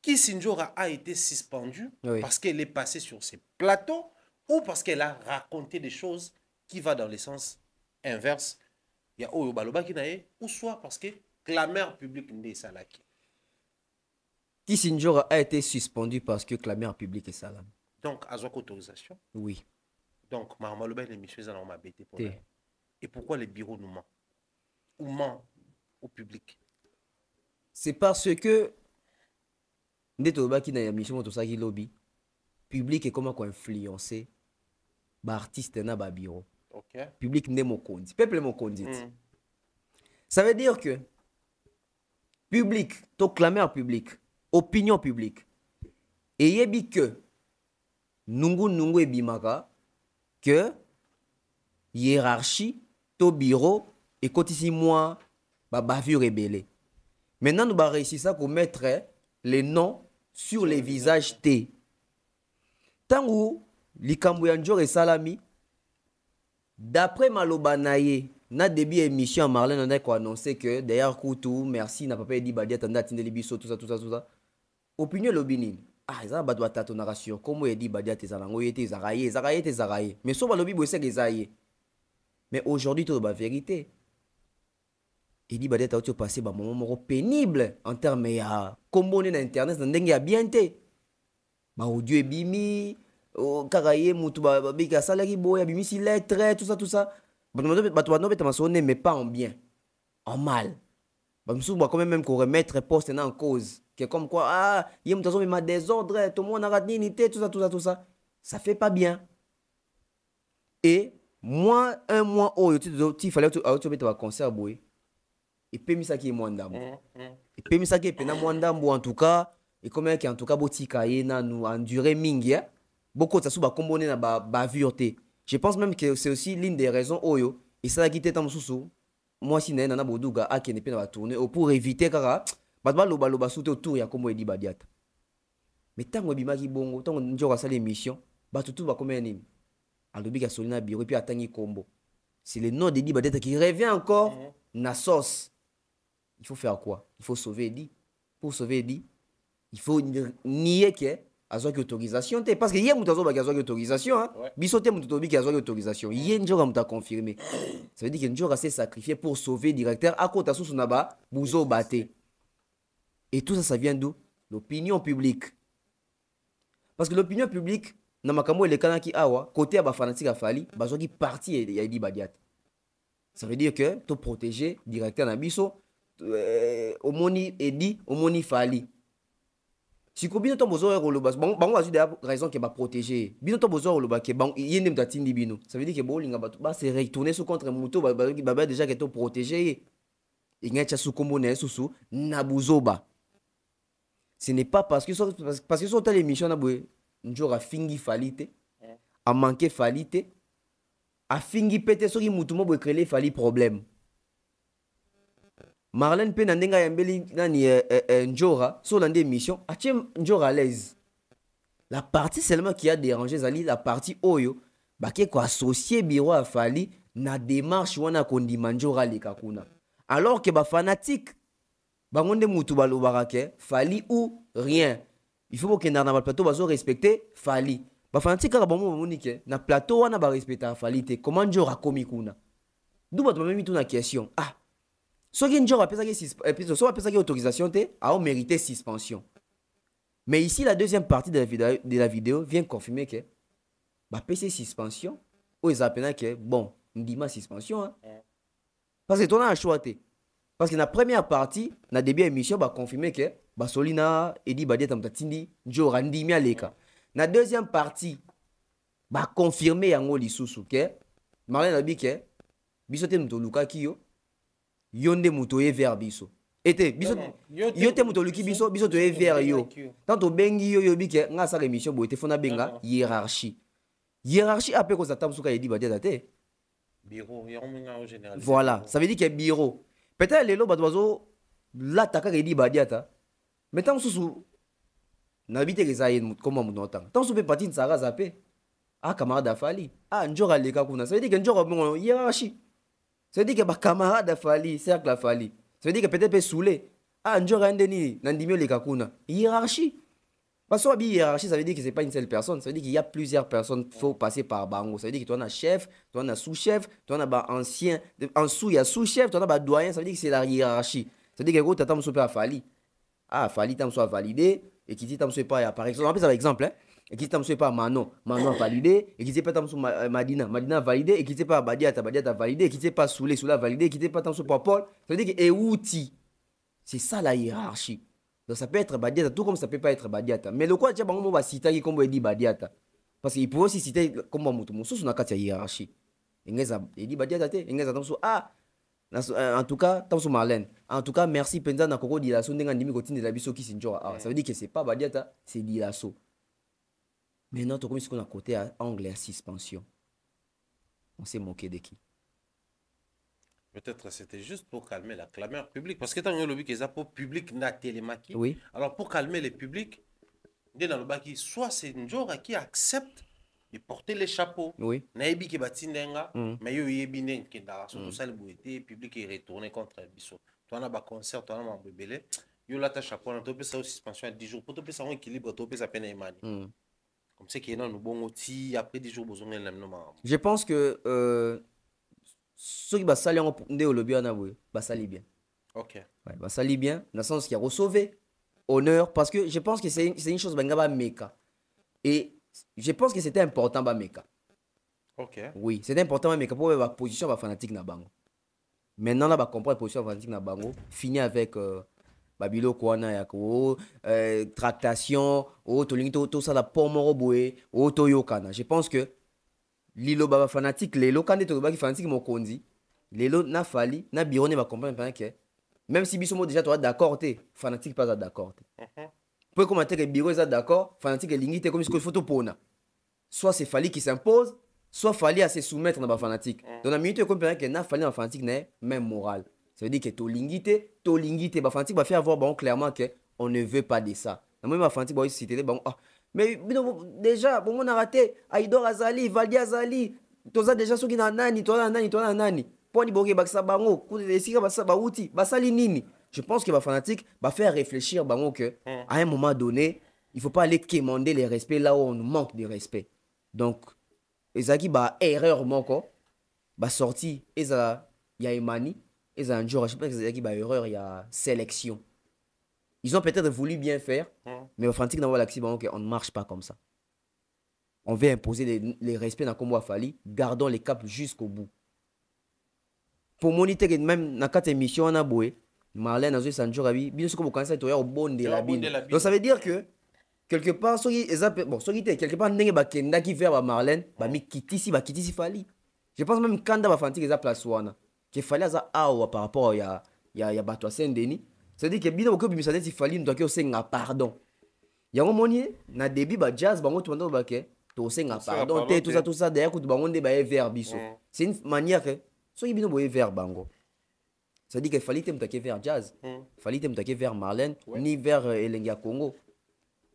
Kisinjora a été suspendue parce qu'elle est passée sur ses plateaux ou parce qu'elle a raconté des choses qui vont dans le sens inverse. Il y a Oyo Baloba qui n'a ou soit parce que clameur publique n'est salaki. Kisinjora a été suspendu parce que clameur publique est salam. Donc, à votre autorisation? Oui. Donc, Marmaloba et les messieurs ont m'embêté pour elle. Et pourquoi les bureaux nous mentent? Ou mentent au public? C'est parce que Ndetoba qui n'a pas mission tout ça qui lobby public est comment influencer artiste na ba bureau. OK. Public n'est mon condi. Peuple mon condi. Ça veut dire que public, to clameur public, opinion publique. Et yebi que nungu e bimaka que hiérarchie to bureau et quand ici moi bavure rebelle. Maintenant nous va réussir ça pour mettre les noms sur les visages T. Tant où likambo ya Njora et Salami, d'après maloba naye na début émission Marlène on a quoi annoncé que d'ailleurs Koutou merci n'a pas dit Badiata tanda tindeli biso tout ça opinion lobini ah ça ba doit tato narration comment il dit Badiata zalango yete zaraye mais so ba lobi bo c'est que mais aujourd'hui tout ba vérité il dit Badiata a passé ba moment pénible en termes ya combo na internet na ndenge ya bien te ba audio ebimi karaye mutu ba bika salari boya bimi si lettre tout ça bato beta masone mais pas en bien en mal ba musu ba quand même qu'on remettre poste en cause que comme quoi ah yé mutu zo ma désordre tout le monde a nini tout ça ça fait pas bien et moi un mois oh il fallait tu beta ba concert boy et puis mi ça qui est moins ndambo et puis mi ça qui est pena moins ndambo en tout cas et comme en tout cas botika yena nous endurer mingi beaucoup ça sous ba comboné na ba vureté. Je pense même que c'est aussi l'une des raisons oyo et ça qui était en sous moi si na boduga a qui ne peut pas tourner pour éviter kara ba loba sauter autour ya comme Edi Badiata. Mais tant que bimaki bongo tant Njora sala émission ba tout ba comme nini alobi ka solina biro puis atangi combo. C'est le nom d'Edi Badiata qui revient encore na sauce. Il faut faire quoi? Il faut sauver Edi. Pour sauver Edi, il faut nier que azo ki autorisation te parce que hier mutazo ba azo ki autorisation hein bisote mutobi ki azo ki autorisation hier Njora muta confirmé ça veut dire que Njora s'est sacrifié pour sauver directeur à kota sous naba buzo baté et tout ça ça vient d'où l'opinion publique parce que l'opinion publique na makambo le kana ki awa côté ya ba fanatique a fali bazo ki parti ya Edi Badiata ça veut dire que to protéger directeur na biso omoni Edi omoni fali. Si bino to bozo roloba bango azu de raison que ba protéger bino to bozo roloba que bango yende mtatindi bino ça veut dire que bolinga ba se retourner sur contre muto ba déjà que to protéger ingacha su kombo na susu na buzoba ce n'est pas parce que sur telle émission na boy Njora fingi falite a manqué falite a fingi pété sur ki mutu mo bo créer fali problème. Marlène pe nandenga yambeli nani Njora sur l'ande émission a Njora à l'aise. La partie seulement qui a dérangé Zali la partie Oyo ba ke ko associé bureau à Fali na démarche wana kondima Njora lekakuna. Alors que ba fanatique bangonde mutu balobaka ke Fali ou rien. Il faut que na plateau bazo respecter Fali. Ba fanatique ka bomo monike na plateau wana ba respecter Fali te comment Njora komi kuna. D'où ba to même tout na question. Ah ce qui Njora a autorisation, a mérité suspension. Mais ici, la deuxième partie de la vidéo vient confirmer que PC suspension, ou ils appellent que bon, on dit ma suspension. Hein? Parce que tu as un choix. Parce que la première partie, dans début de l'émission, va confirmer que Solina Edi Badiata Mtatindi, Njora Ndimi Aleka. La deuxième partie, va confirmer Yango Lisusu que Marlène a dit que Bisote Mtoluka Kiyo. Yonde mutoye vers biso ete biso yote mutoluki biso toye vers yo tanto bengi yo bike nga sa émission bo fona benga hiérarchie après ko zata musuka Edi Badiata te bureau en général voilà ça veut dire que bureau peut-être lelo bato l'attaque Edi Badiata mais tant susu na bite ke zaye comme mon temps tant su pe patine sara zape camarade afali Njora leka kuna ça veut dire que Njora bon hiérarchie. Ça veut dire que ma camarade a fallu, cercle a fallu. Ça veut dire que peut-être saoulé. Njora ndeni nandimio le kakuna. Hiérarchie. Parce que hiérarchie, ça veut dire que c'est pas une seule personne. Ça veut dire qu'il y a plusieurs personnes. Il faut passer par bango. Ça veut dire que tu as un chef, tu as un sous-chef, tu as un ancien. En dessous, il y a sous-chef, tu as un doyen. Ça veut dire que c'est la hiérarchie. Ça veut dire que tu as un peu à fallu. Fallu, tu as validé. Et qui dit tu as pas, par exemple, on exemple, hein. Et qui t'en pas Manon a validé, et qui t'est pas tant Madina a validé, et qui t'est pas Badiata a validé, et qui t'est pas Soulé a validé, et qui t'est pas tant pas Paul. Ça veut dire que outil. C'est ça la hiérarchie. Donc ça peut être Badiata, tout comme ça peut pas être Badiata. Mais le quoi, tu on va citer comme dit Badiata. Parce qu'il peut aussi citer comme Moutou, sur la carte hiérarchie. Il dit Badiata, en tout cas, tant sur Marlène. En tout cas, merci Penza na Koko Dilasso, n'enga ndimi kotine de la biso qui s'injora. Ça veut dire que c'est pas Badiata, c'est Dilasso. Maintenant, tu as un côté anglais à suspension. On s'est moqué de qui? Peut-être c'était juste pour calmer la clameur publique. Parce que tant que le qu'ils pour public na télémaki. Oui. Alors pour calmer les publics, dans le baki, soit c'est une genre qui accepte de porter les chapeaux. Oui. Naïbi qui batindenga, Mm. mais yo yebine qui dans surtout ça le bouité, public est retourné contre Bisso. Toi on a un concert, toi on a un bébé. Yo là ta chapeau, on a topé ça aux suspension à 10 jours. Pour topé ça en équilibre, topé ça peine imani. Comme c'est qu'il y a un bon outil, après 10 jours, besoin d'un nom. Je pense que ceux qui basali en ndé au lobby en aboué, basali bien. Ok. Ouais, basali bien, dans le sens qu'il y a sauvé honneur, parce que je pense que c'est une chose bangaba meka. Et je pense que c'était important ba meka. Ok. Oui, c'était important ba meka pour la position ba fanatique na bango. Maintenant là ba comprendre la position fanatique na bango, fini avec babilo kwana yako tractation, to ça la pomoro boé, to yokana. Je pense que lilo baba fanatique lelo quand to ba fanatique mokondi, lelo na fali na birone ba comprendre que même si biso mo déjà toi d'accord té, fanatique pas d'accord té. Pour commenter que biro est d'accord, fanatique lingi té comme ce que photo pona. Soit c'est Fali qui s'impose, soit Fali à se soumettre dans la fanatique. Donc la minute comprendre que na Fali dans fanatique n'est même moral. Ça veut dire que to lingité, ba fanatique va faire voir bon clairement que on ne veut pas de ça. La même fanatique va citer bon ah mais déjà bon on a raté Aïdor Azali, Valdi Azali, toza déjà ceux qui na nani, toi na nani. Poni boke baksa bango, ku esika basa ba uti, basali nini. Je pense que ma fanatique va faire réfléchir bango que à un moment donné, il faut pas aller quémander les respects là où on manque de respect. Donc ezaki ba erreur moko ba sorti eza ya Emani, eza un jour je pense que ezaki ba erreur il y a sélection. Ils ont peut-être voulu bien faire, mais ma fanatique dans l'axi bango que on ne marche pas comme ça. On veut imposer les respects dans Kombo Fali, gardons les caps jusqu'au bout. Pour moniter même dans quatre émissions on a boué Marlène a joué Sanjo Rabi, bien sûr que vous commencez à être au bon de la bine. Donc ça veut dire que quelque part, bon, quelque part, n'est pas Kenda qui fait Marlène, bah mi kitisi Fali. Je pense même Kanda va fanti que place wana, que Fali a par rapport à ya Batwa Saint-Denis. C'est-à-dire que bien que bimisa si Fali nous doit senga pardon. Ya ngomoni na début ba jazz bango tout ba ke to senga pardon, tout ça derrière que bango de ba vers biso. C'est une manière que so yibino boye vers bango. Ça dit qu'il fallait t'attaquer vers Jazz, fallait t'attaquer vers Marlène, ni vers Elenga Congo.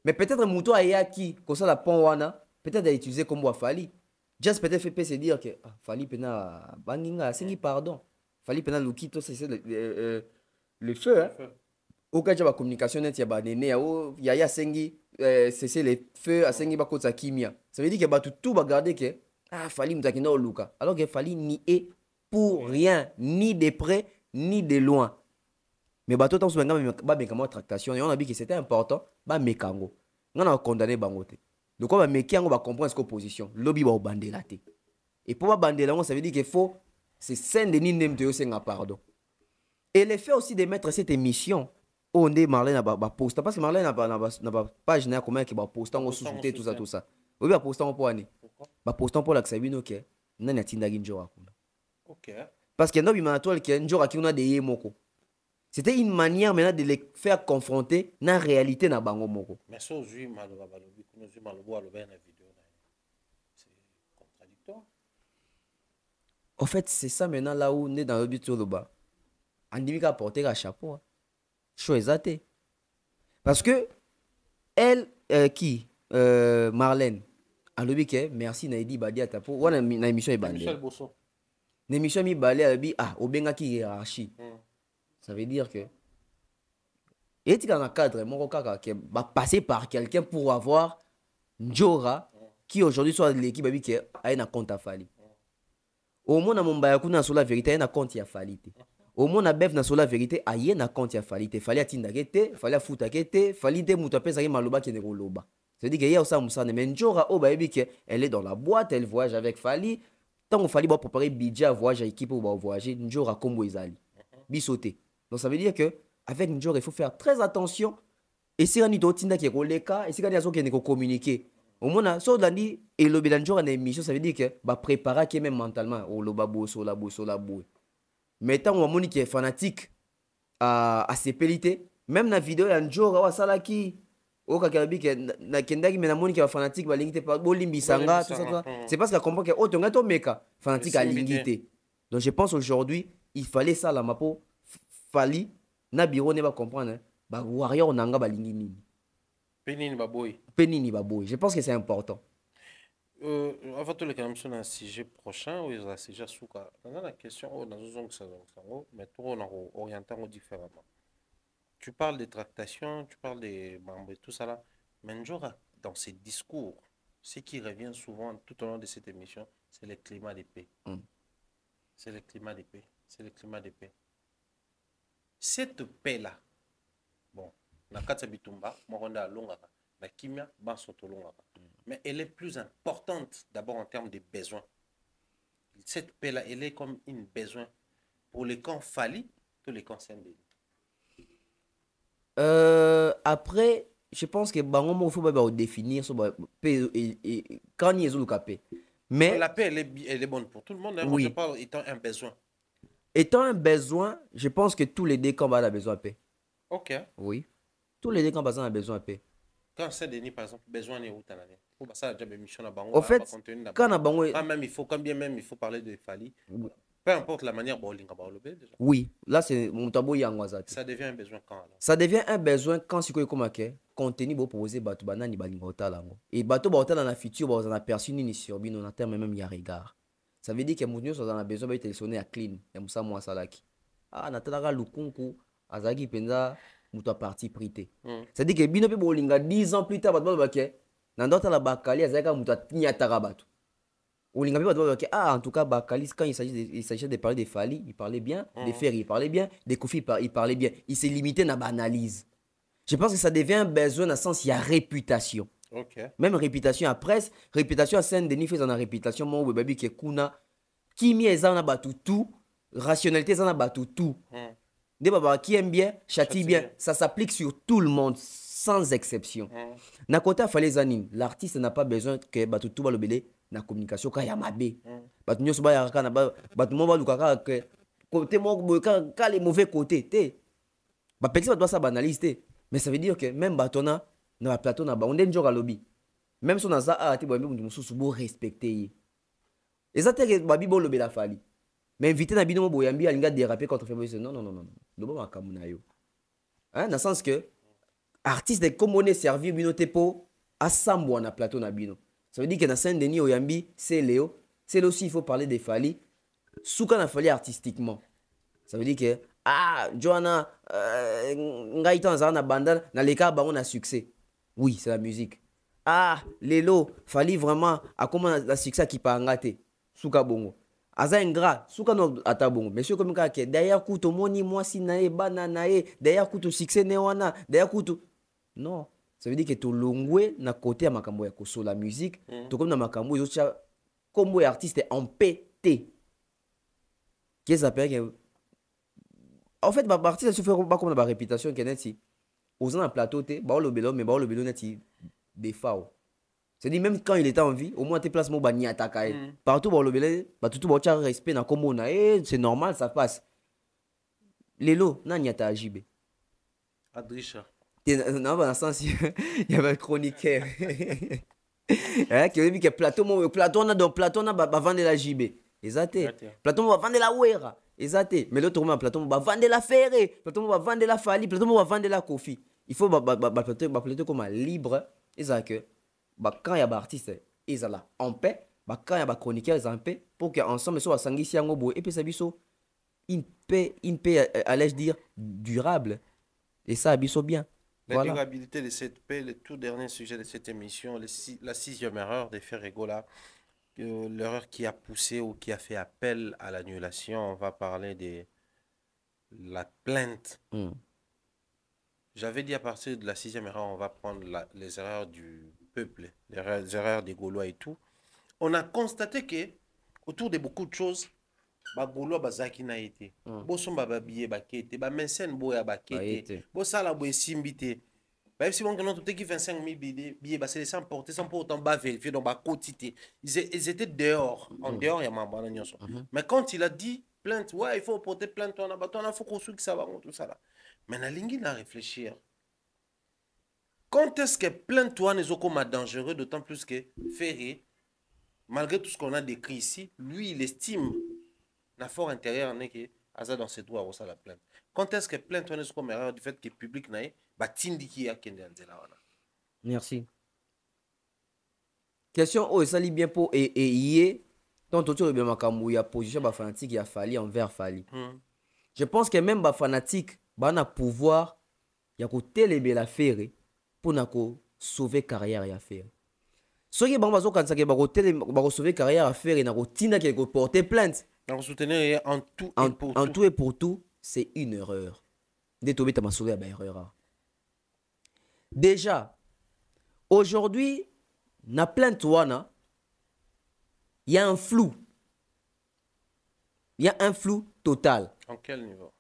Mais peut-être Mouto Ayaki, comme ça la Pon-Wana, peut-être a utilisé comme Fali. Jazz peut-être fait se dire que Fali pena Banginga, c'est pardon. Fali pena Lukito, c'est le feu. Hein? Au cas de la communication, il y a Banéné, il y a Sengi, c'est le feu à Sengi Bakota Kimia. Ça veut dire que tout va garder que Fali Moutakina ou Luka. Alors que Fali n'y est pour rien, ni de près, ni de loin. Mais bateau tant que tractation et on a dit que c'était important ba mekango on a condamné bangote donc on va mekango va comprendre ce position lobby va bander la tête et pour ba bander là ça veut dire qu'il faut c'est Saint-Denis nem te senga pardon et l'effet aussi de mettre cette émission on est Marlène ba poster parce que Marlène n'a pas page na comment qui ba poster on sous-souter tout ça oui ba poster pour année ba poster pour la Sabino OK nani atinda ginjo OK parce que non bimana toi qui njora qui on a des moko. C'était une manière maintenant de les faire confronter dans la réalité na bango moko. Mais ça aujourd'hui maloba balobi kuno aujourd'hui maloba aloba na vidéo na. C'est contradictoire. En fait, c'est ça maintenant là où on est dans le but de bas. Andimi ka porter un chapeau. Choisate. Parce que elle Marlène alobi ke merci na edi badi atapo wana na émission e bande. Michel Bosso. Na émission mi balé alobi obenga ki hiérarchie. Ça veut dire que et tu dans un cadre mon kaka qui va passer par quelqu'un pour avoir Njora qui aujourd'hui soit l'équipe qui a un compte à Fali. Au moins na Mumbai kuna sur la vérité a un compte à Fali. Au moins na Bef na sur la vérité a un compte à Fali. Fali atinda kete, Fali afuta kete, Fali de muta pesa ki maloba ki ne koloba. Ça veut dire que y a ça musane mais Njora au baby que elle est dans la boîte, elle voyage avec Fali. Tant que Fali va préparer budget voyage à équipe pour voyager, Njora kombo ezali. Bisoté. Donc ça veut dire que avec Njora, il faut faire très attention. Et si on dit que qui est le cas, et si on dit qu'il faut communiquer. Au moins, si on dit que le Njora est émission, ça veut dire que va préparer qui même mentalement. Oh, le babo, so la bou. Mais tant on a qui est fanatique à ses pélités, même dans la vidéo, il y a Njora, wa salaki. Oh, kakabi que na kendaki mais na moni qui est fanatique, va lingite par bolimbi sanga, tout ça. C'est parce qu'il comprend que oh, ton gâteau meka fanatique à lingite. Donc je pense aujourd'hui il fallait ça la mapo Fali na biro ne va comprendre hein, ba warrior nanga balingi nini Penini baboy. penini baboy. Je pense que c'est important. Avant tout, les canaux sont un sujet prochain, ou ils ont un sujet souka. Dans la question, on a besoin que ça mais tout on a orienté différemment. Tu parles des tractations, tu parles des membres et tout ça là. Mais dans ces discours, ce qui revient souvent tout au long de cette émission, c'est le climat de paix. C'est le climat de paix. C'est le climat de paix. Cette paix-là, bon, na kata bitumba, moronda longaka, na kimia, bansoto longaka. Mais elle est plus importante d'abord en termes de besoins. Cette paix-là, elle est comme une besoin pour les camps Fali, tous les camps Sendeli. Après, je pense que il faut définir paix et quand il y a le paix. Mais la paix, elle est bonne pour tout le monde. Hein. Oui. Moi, je parle étant un besoin. Étant un besoin, je pense que tous les deux camps ont besoin de paix. Ok. Oui. Tous les deux camps ont besoin de paix. Quand Saint-Denis, par exemple, besoin de route à l'année. Au fait, quand même il faut, quand bien même il faut parler de Fali, peu importe la manière dont déjà. Oui, là c'est mon tabou yangwazati. Ça devient un besoin quand alors? Ça devient un besoin quand si quoi comme contenu beau proposer bato banani balingota lango. Et bato baota dans la future on a perçu ni sur bino na terme même il y a regard. Ça veut dire que mon Dieu a besoin de téléphoner à clean et musa moi salaki. Ah natalaka lukunku azaki penza muto parti prité. Ça dit que bino pe bolinga 10 ans plus tard bato baké nandota la bakali azaka muto nyataka bato. Ah, en tout cas, Bakalis, quand il s'agissait de parler des Fali, il parlait bien, des Ferry, il parlait bien, des Kofi, il parlait bien. Il s'est limité à l'analyse. Je pense que ça devient un besoin dans le sens il y a réputation. Okay. Même réputation à presse, réputation à Saint-Denis, fait dans réputation, mon baby qui est Kuna, Kimi est en a tout, rationalité en a tout. Des babas qui aiment bien, châtie bien. Ça s'applique sur tout le monde, sans exception. Nakota fallait zanin, l'artiste n'a pas besoin que Batutu va le belé. Na communication quand ya mabe bat nyoso ba ya kana bat mo ba lukaka que côté mo quand les mauvais côtés te ba personne doit ça banaliser mais ça veut dire que même batona na plateau na ba on den joga lobby même si on a ça a ti bo mbi mususu bo respecter ezate ba bi bo lobby la fali mais invité na bino mo boyambi alinga déraper quand on fait non lobo makamuna yo hein dans sens que artiste de commoné servir bino te po asambo na plateau na bino. Ça veut dire que dans Saint-Denis, Oyambi, c'est Léo. C'est là aussi, il faut parler des Fali. Soukan a fallu artistiquement. Ça veut dire que, Johanna, Ngaïtan, Zana Bandal, dans les cas, on a succès. Oui, c'est la musique. Lélo, Fali vraiment, à comment la succès qui pas engagé. Souka Bongo. Aza ingrat, Souka no atabongo. Monsieur comme ça, derrière Kouto, Moni, moi, si nae, bananae, derrière Kouto, succès, Newana, derrière Kouto. Non. Ça veut dire que tu longwe na côté à makambo ya koso la musique, tu comme na makambo yo cha comme artiste en PT. Qu'est-ce ça fait que en fait ba artiste se fait pas comme la réputation keneti. Aux un plateau té, ba le belo mais ba le belo neti des fao. C'est-à-dire même quand il était en vie, au moins tes placements ba ni attaquer. Partout ba le belo, ba tout ba cha respect na comme on a c'est normal ça passe. Lelo na ni ata JB. Adrisha. Non, dans le sens, il y avait un chroniqueur. Qui a dit que Platon va vendre la JB. Exact. Platon va vendre la Ouera. Exact. Mais l'autre moment, Platon va vendre la Ferré. Platon va vendre la Fali. Platon va vendre la Kofi. Il faut Platon comme libre. Exact. Quand il y a des artistes, ils sont là en paix. Quand il y a des chroniqueurs, ils sont en paix. Pour qu'ensemble, ils soient sanguis, et puis ça une paix, allais-je dire, durable. Et ça, ils sont bien. La durabilité de cette paix, le tout dernier sujet de cette émission, la 6e erreur de Ferregola, l'erreur qui a poussé ou qui a fait appel à l'annulation. On va parler de la plainte. J'avais dit à partir de la 6e erreur, on va prendre les erreurs du peuple, les erreurs des Gaulois et tout. On a constaté que autour de beaucoup de choses, bagolo bazaki na été bosomba babiye bakete ba mensene boya bakete bosala boye simbité ba si bon que notre qui 25 000 billets ba se laisser emporter sans pour autant ba vérifier dans ba quantité ils étaient dehors en dehors ya mabana nyonso mais quand il a dit plainte ouais il faut porter plainte on a faut qu'on que ça va tout ça là mais na lingi na réfléchir quand est-ce que plainte toi n'est comme dangereux d'autant plus que Ferré malgré tout ce qu'on a décrit ici lui il estime na fort intérieur n'est que Aza dans ses droits à la plainte. Quand est-ce que plainte on est comme erreur du fait que le public n'a pas tindiki à kende anzela wana. Merci. Question oh ça lit bien pour et yé tant autour de makamou ya position ba fanatique ya Fally envers Fally. Je pense que même ba fanatique ba na pouvoir ya ko telebela faire pour na ko sauver carrière ya faire. Ceux qui bazo kanisa ke ba ko tele ba ko sauver carrière ya faire na ko tinda ke ko porter plainte. Donc soutenir en tout en, et pour en tout. tout et pour tout, c'est une erreur. Détobé ta sauvé à erreur. Déjà, aujourd'hui, na plainte wana, il y a un flou. Il y a un flou total. En quel niveau?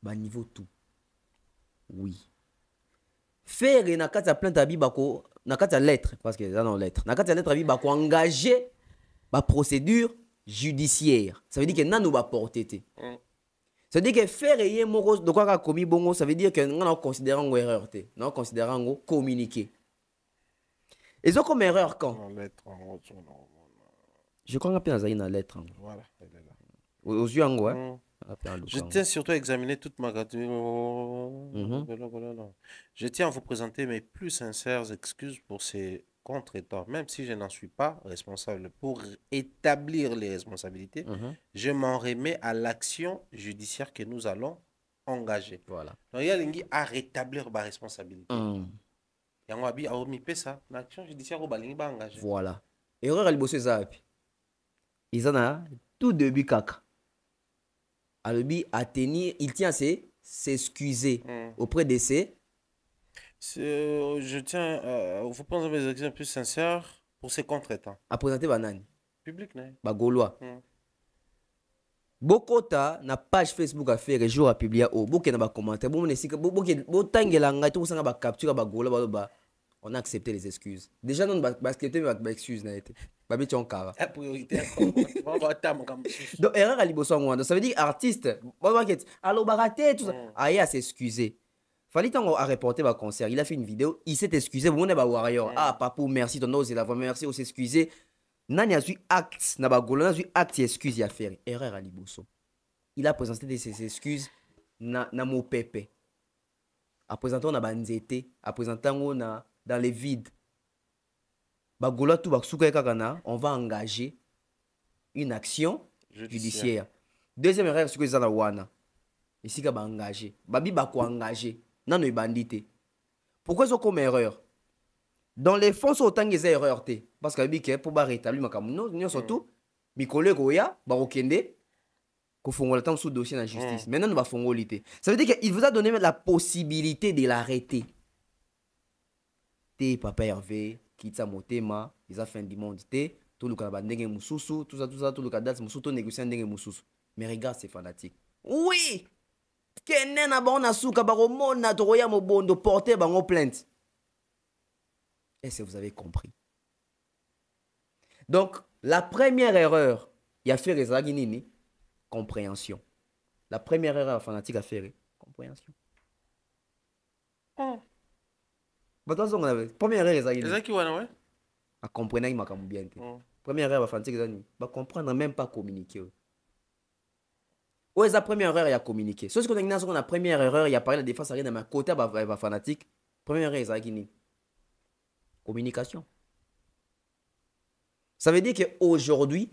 Bah niveau tout. Oui. Faire na kata plainte abi bako, na kata lettre parce que là non lettre. Na kata lettre abi bako engager ba procédure judiciaire. Ça veut dire que nanu va porter. Ça veut dire que faire et moko de quoi commis bongo, ça veut dire que nous en considérant une erreur, nous considérant une communiquer. Et ça comme erreur quand? Je crois qu'on a bien une lettre. Voilà, elle est là. Aux yeux en ouais. Je tiens surtout à examiner toute ma gâterie. Je tiens à vous présenter mes plus sincères excuses pour ces contretemps. Même si je n'en suis pas responsable pour établir les responsabilités, je m'en remets à l'action judiciaire que nous allons engager. Voilà. Donc, il y a l'ingé à rétablir ma responsabilité. Il y a un mis ça, l'action judiciaire au balingi ba engagé. Voilà. Erreur à l'ibosé zapi. Ils en a tout début caca. Alobi à tenir, il tient à s'excuser auprès de ses. Je tiens à vous prendre mes exemples plus sincères pour ces contretemps. À présenter banane. Public, né? Ba Gaulois. Bokota na page Facebook à faire jour à publier au boké na ba commentaire. Bon on bo tangela ngai to sanga ba capture ba Gaulois ba on a accepté les excuses. Déjà non ba accepter ba excuse na été. Ba biton kava. Priorité. Donc erreur à liboso ngwanda. Ça veut dire artiste. Bon market. Alors ba raté tout ça. Aya s'excuser. Fallait tant à reporter ba concert. Il a fait une vidéo, il s'est excusé. Bon on est ba warrior. Ah papou merci ton ose la voix merci on s'excuser. Nani a eu acte, na ba Gaulois a eu acte excuse à faire. Erreur à liboso. Il a présenté ses excuses na mo pépé. À présenter on a banzete, à présenter on a dans les vides. Ba Gaulois tout ba souka kakana, on va engager une action judiciaire. Deuxième erreur c'est que ça na wana. Ici ka ba engager. Babi ba ko engager. Nano bandité. Pourquoi ça comme erreur? Dans les fonds, autant des erreurs. Parce que pour rétablir ma camouflage, nous surtout, mes collègues, bah, qu'on fait le temps sous dossier de la justice. Maintenant, nous va faire l'ité. Ça veut dire qu'il vous a donné la possibilité de l'arrêter. T'es papa Hervé, Kitsa Motema, ils ont fait du monde. Tout le cadre Moussoussou, tout ça, tout le cadre Moussoussou, négocier Moussoussou. Mais regarde, c'est fanatique. Oui! Kenen a bon asuka baromona toroya mobondo porter bango plainte. Est-ce que vous avez compris? Donc, la première erreur, il a fait Rezaginini, compréhension. La première erreur fanatique à faire, compréhension. Première erreur, Rezaginini. À comprendre, il m'a bien. Première erreur fanatique, va comprendre, même pas communiquer. Ouais, la première erreur, il a communiqué. Ce qu'on a dit, la première erreur, il a parlé de la défense arrière de ma côté, fanatique. Première erreur, Rezaginini. Communication. Ça veut dire qu'aujourd'hui,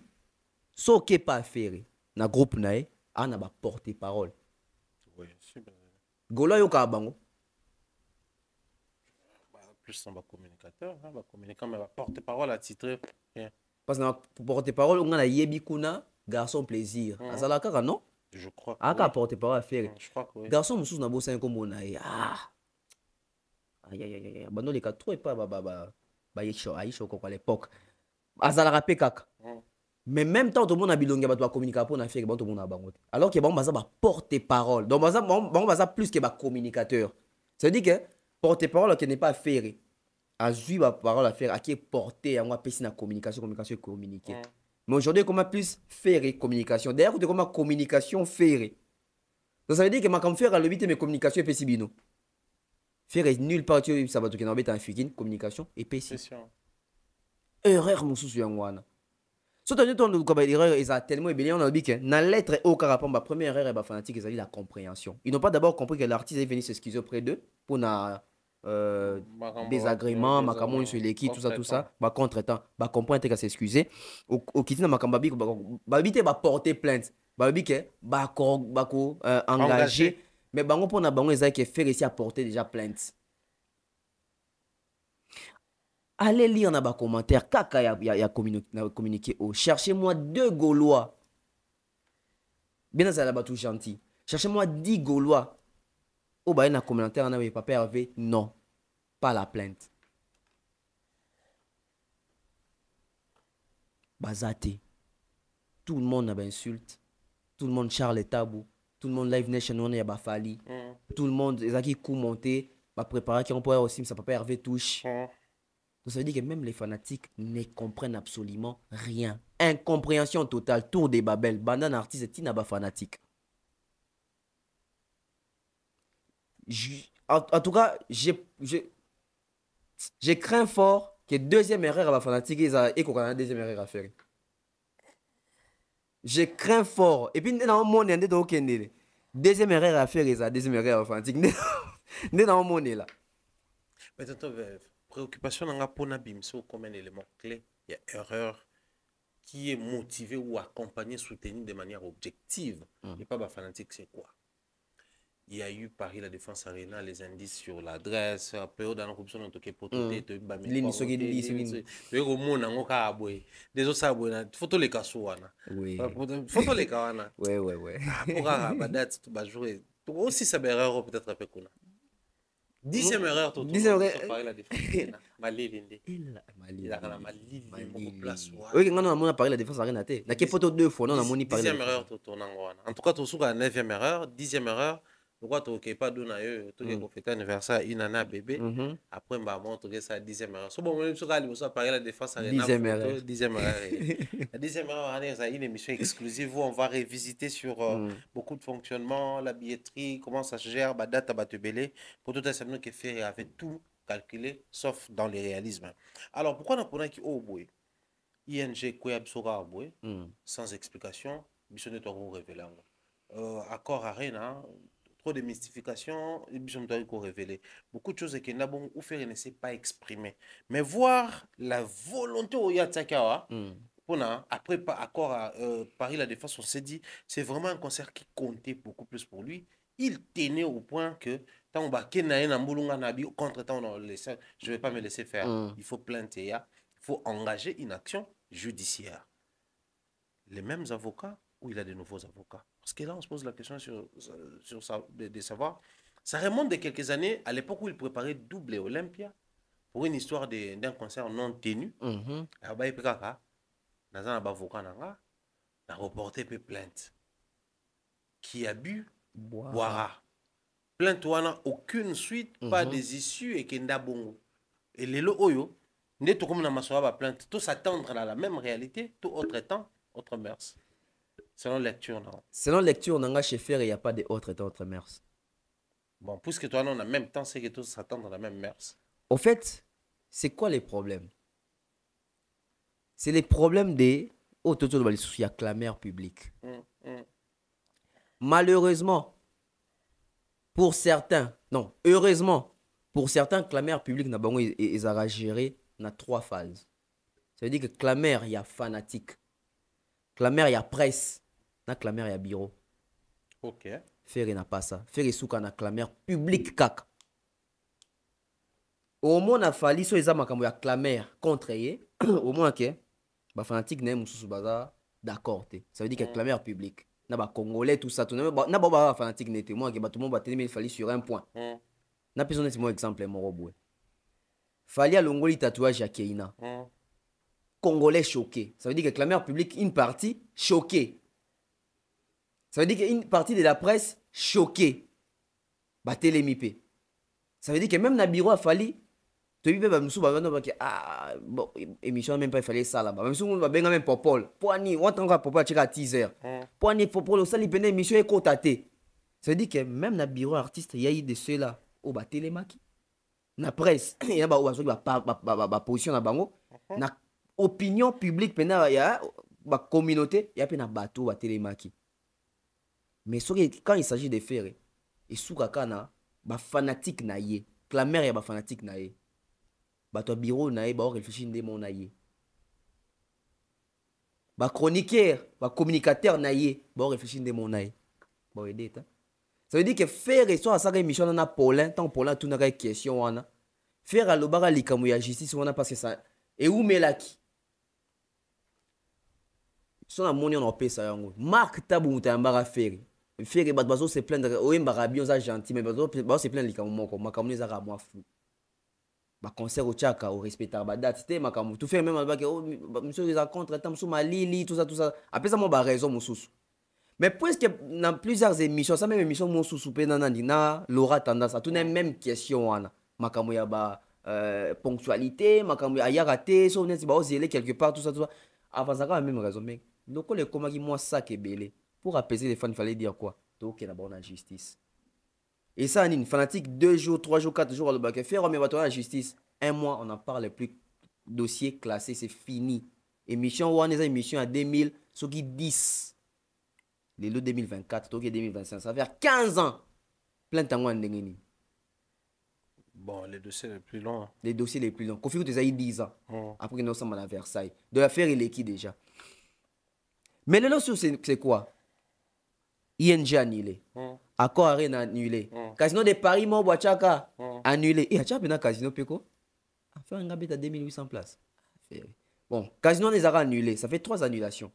ce qui n'est pas faire, dans le groupe, on a porté parole. Oui, c'est bien. Gola yo kabango. Plus un communicateur, un communicant, mais porte parole à titre. Parce que pour porter parole, on a yebi kuna garçon plaisir. Azala kaka non? Je crois. Aka porter parole à faire. Je crois que oui. Garçon mususu na bossa comme on a ah. Aïe. Bano les cas trop et pas yisho aisho quoi à l'époque. Azala rapé kaka. Mais même temps tout le monde a bilonga ba communiquer pour na faire bon tout le monde a bangote. Alors que bon baza ba porter parole. Donc baza plus que ba communicateur. Ça veut dire que porter parole qui n'est pas faire. A jouer ba parole à faire à qui est porter en apesi na communication et communiquer. Mais aujourd'hui comment plus faire et communication. D'ailleurs tu comment communication faire. Donc ça veut dire que ma comme faire à l'obité mes communications et pesi bino. Faire est nulle part ça va tout que en communication et pesi. Erreur mususu ya ngwana. Surtout quand on a erreur, ils ont tellement ébélé, on a dit que dans la lettre au carapon, la première erreur est fanatique, ils ont dit la compréhension. Ils n'ont pas d'abord compris que l'artiste est venu s'excuser auprès d'eux pour désagrément, makamon sur l'équipe, tout ça, bah contre-temps, bah comprendre que s'excuser. Au qui dit makambabi, bah vite bah porter plainte, bah vite que bah engagé, mais bango pour na bango ils ont que faire ici à porter déjà plainte. Allez lire dans les commentaires, kaka ya communiqué. Cherchez-moi 2 Gaulois. Bien dans la tout gentil. Cherchez-moi 10 Gaulois. Oh bah il y a un commentaire, on a papa Hervé. Non, pas la plainte. Bazate. Tout le monde a insulte. Tout le monde charle les tabous. Tout le monde live nation on a Fali. Tout le monde ils ont qui coup monté, va préparer qui on pourrait aussi ça papa Hervé touche. Donc ça veut dire que même les fanatiques ne comprennent absolument rien. Incompréhension totale, tour des babel, banane artiste et tinaba fanatique. En tout cas, je crains fort que deuxième erreur à la fanatique et qu'on a une deuxième erreur à faire. Je crains fort. Et puis, dans le monde, il y a des deuxième erreur à faire, et deuxième erreur à la fanatique. Dans le monde, là. Mais préoccupation dans la pona bimso comme un élément clé, il y a erreur qui est motivée ou accompagnée, soutenue de manière objective. Et pas fanatique, c'est quoi? Il y a eu Paris La Défense Arena, les indices sur l'adresse, après dans la corruption on toque pototé, te bamé. Les romans n'ont qu'à abouer. Des autres aboués, photo les kasouana. Oui. Photo les kawana. Ouais. Pour date, tu vas jouer. Aussi ça erreur peut-être un peu qu'on a. 10e erreur, tout Paris La Défense Arena. Malilinde. Il a la Malilinde place. Oui, quand on a Paris La Défense Arena, il y a photo 2 fois, non, on a moni Paris. 10e erreur, tout en tout cas, tu as 9e erreur, 10e erreur. Pourquoi tu n'as pas donné tu as fait un anniversaire une année bébé après bah montre que ça 10e erreur. So bon même sur Paris La Défense Arena 10e erreur. 10e erreur. La 10e erreur c'est une émission exclusive où on va révisiter sur beaucoup de fonctionnement, la billetterie, comment ça se gère, bah date à belé pour tout un certain que fait avec tout calculé sauf dans les réalismes. Alors pourquoi on a qui au boy ING Koyab Sora boy sans explication, mission de toi révéler. Accord Arena trop de mystification, ils ont révélé beaucoup de choses que Nabon ou faire ne sait pas exprimer. Mais voir la volonté au Yatakawa, après accord à Paris La Défense, on s'est dit c'est vraiment un concert qui comptait beaucoup plus pour lui. Il tenait au point que tant contre temps je vais pas me laisser faire. Il faut plainter, il faut engager une action judiciaire. Les mêmes avocats ou il a de nouveaux avocats? Parce que là, on se pose la question sur ça, de savoir. Ça remonte de quelques années, à l'époque où il préparait Double Olympia pour une histoire d'un concert non tenu. Il y a un avocat qui a reporté plainte. Qui a bu, boira. Plainte, on n'a aucune suite, pas des issues et qui n'a bongo. Et les lots, n'est tout comme dans ma plainte, tout s'attendre à la même réalité, tout autre temps, autre mœurs. Selon lecture, non. Selon lecture, on a chez Fer, il n'y a pas d'autres mœurs. Bon, puisque toi, on a même temps, c'est que tous s'attendent à la même mœurs. Au fait, c'est quoi les problèmes? C'est les problèmes des soucis à clameur publique. Malheureusement, pour certains, non, heureusement, pour certains, clameur publique, ils ont géré dans 3 phases. Ça veut dire que clameur, il y a fanatique. Clameur, il y a presse. Na clameur, il y a bureau. Ok. Faire n'a pas ça. Faire souka na clameur public kaka. Au moins, il a fallu so ezama kambo ya clameur contre ye. Au moins que ba fanatique na mususu baza d'accord te. Ça veut dire que clameur public. Na ba congolais tout ça tout na ba fanatique nete moi que ba tout le monde ba télé il fallait sur un point. Na personne c'est mon exemple mon robot. Fallait longoli tatouage ya Keina. Congolais choqués. Ça veut dire que clameur public une partie choquée. Ça veut dire qu'une partie de la presse choquée. Bah télémipé. Ça veut dire que même dans le bureau a fallu. Tu peux même ah bon émission même pas il fallait ça là-bas. Même si on va bien même Popol. Poani on t'envoie Popol à 10h. Poani Popol au sali peine émission est cotaté. Ça veut dire que même dans le bureau artiste il y a eu de ceux là au bah télémaki. Na presse il y a bah position na bango. Na opinion publique pena ya ba communauté ya pe na bateau ba télémaki. Mais quand il s'agit de faire et soukaka na ba fanatique na ye, clameur ya ba fanatique na ye. Bato bureau na ye ba réfléchir ndé mon na ye. Ba chroniqueur, ba communicateur na ye, ba réfléchir ndé mon na ye. Ba aider ta. Ça veut dire que faire et soit ça émission na Paulin, tant Paulin tout na question wana. Faire à l'obara likamu ya justice wana parce que ça et où melaki. Son amoni on paie ça yango. Marc tabu mutambara faire. Faire bat bazo se plaindre o mbara bien ça gentil mais bazo se plaindre likamu moko makamu za moi fou. Ba concert au Tchaka au respecter ba date c'était makamu tout faire même ba que monsieur les contre temps sous malili tout ça après ça mon ba raison mususu. Mais puisque dans plusieurs émissions, ça même émission mon sous-soupé na Laura tendance à tout les mêmes questions wana. Makamu ya ba ponctualité, makamu ya yaraté, so net ba oser quelque part tout ça. Avant ça quand même raison mais donc les comment qui moi ça que belé pour apaiser les fans il fallait dire quoi? Donc il y a bonne justice. Et ça une fanatique 2 jours, 3 jours, 4 jours le bac faire mais va la justice. Un mois on en parle plus dossier classé c'est fini. Émission one les émission à 2000 ce qui 10 les lots 2024, 2025, ça fait 15 ans. Plein de temps en Nengeni. Bon, les dossiers les plus longs. Les dossiers les plus longs. Configure tes 10 ans. Après que nous sommes à Versailles. De l'affaire, il est qui déjà? Mais le lot, c'est quoi? ING annulé. Accord Arena annulé. Casino de Paris, mon Boachaka annulé. Et tu as bien Casino Peko? Faire un gabet à 2800 places. Bon, Casino les a annulés. Ça fait 3 annulations.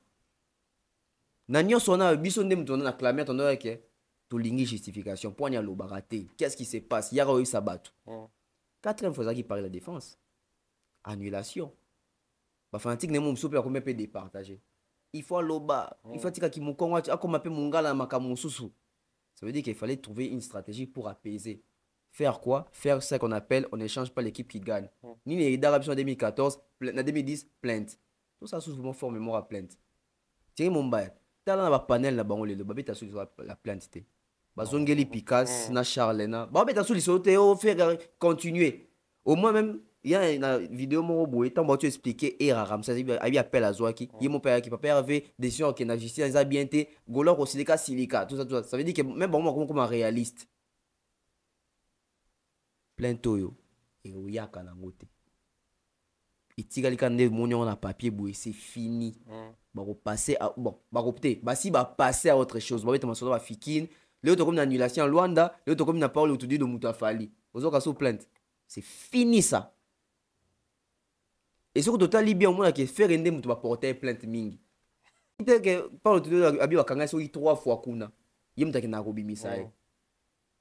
Nanyo sona biso ndem tona na clamer ton que to lingi justification pour nya lo baraté. Qu'est-ce qui se passe? Yara eu sabato. Quatrième fois qui parle la défense. Annulation. Ba fanatique ne mo msope ya combien peut départager. Il faut loba, il faut tika ki mukongo akoma pe mungala makamu susu. Ça veut dire qu'il fallait trouver une stratégie pour apaiser. Faire quoi? Faire ce qu'on appelle on n'échange pas l'équipe qui gagne. Ni les d'Arabie en 2014, en 2010 plainte. Tout ça souvent forme mémoire à plainte. Thierry Mumbai dans la panel la bango le babeta sur la plainte bazongeli Picasso na Charlena babeta sur les au faire continuer au moins même il y a une vidéo mon boy tant tu expliquer et raram ça il appelle à Zoaki il mon père qui papa avait décision que la justice a bien été golor au silica tout ça veut dire que même bon moi comme un réaliste plainte yo et oyaka na ngote itikali kande monyo na papier boy c'est fini. Passer à bon opter si passer à autre chose ba beta masola ba fikine le autre comme une annulation Luanda le autre comme une parole autour de Moutafali ozoka sous plainte c'est fini ça et surtout total bien au moins que faire ende mutu ba porter plainte mingi peut que parole autour de abi wakanga so 3 fois kuna yemutaki na kobimisa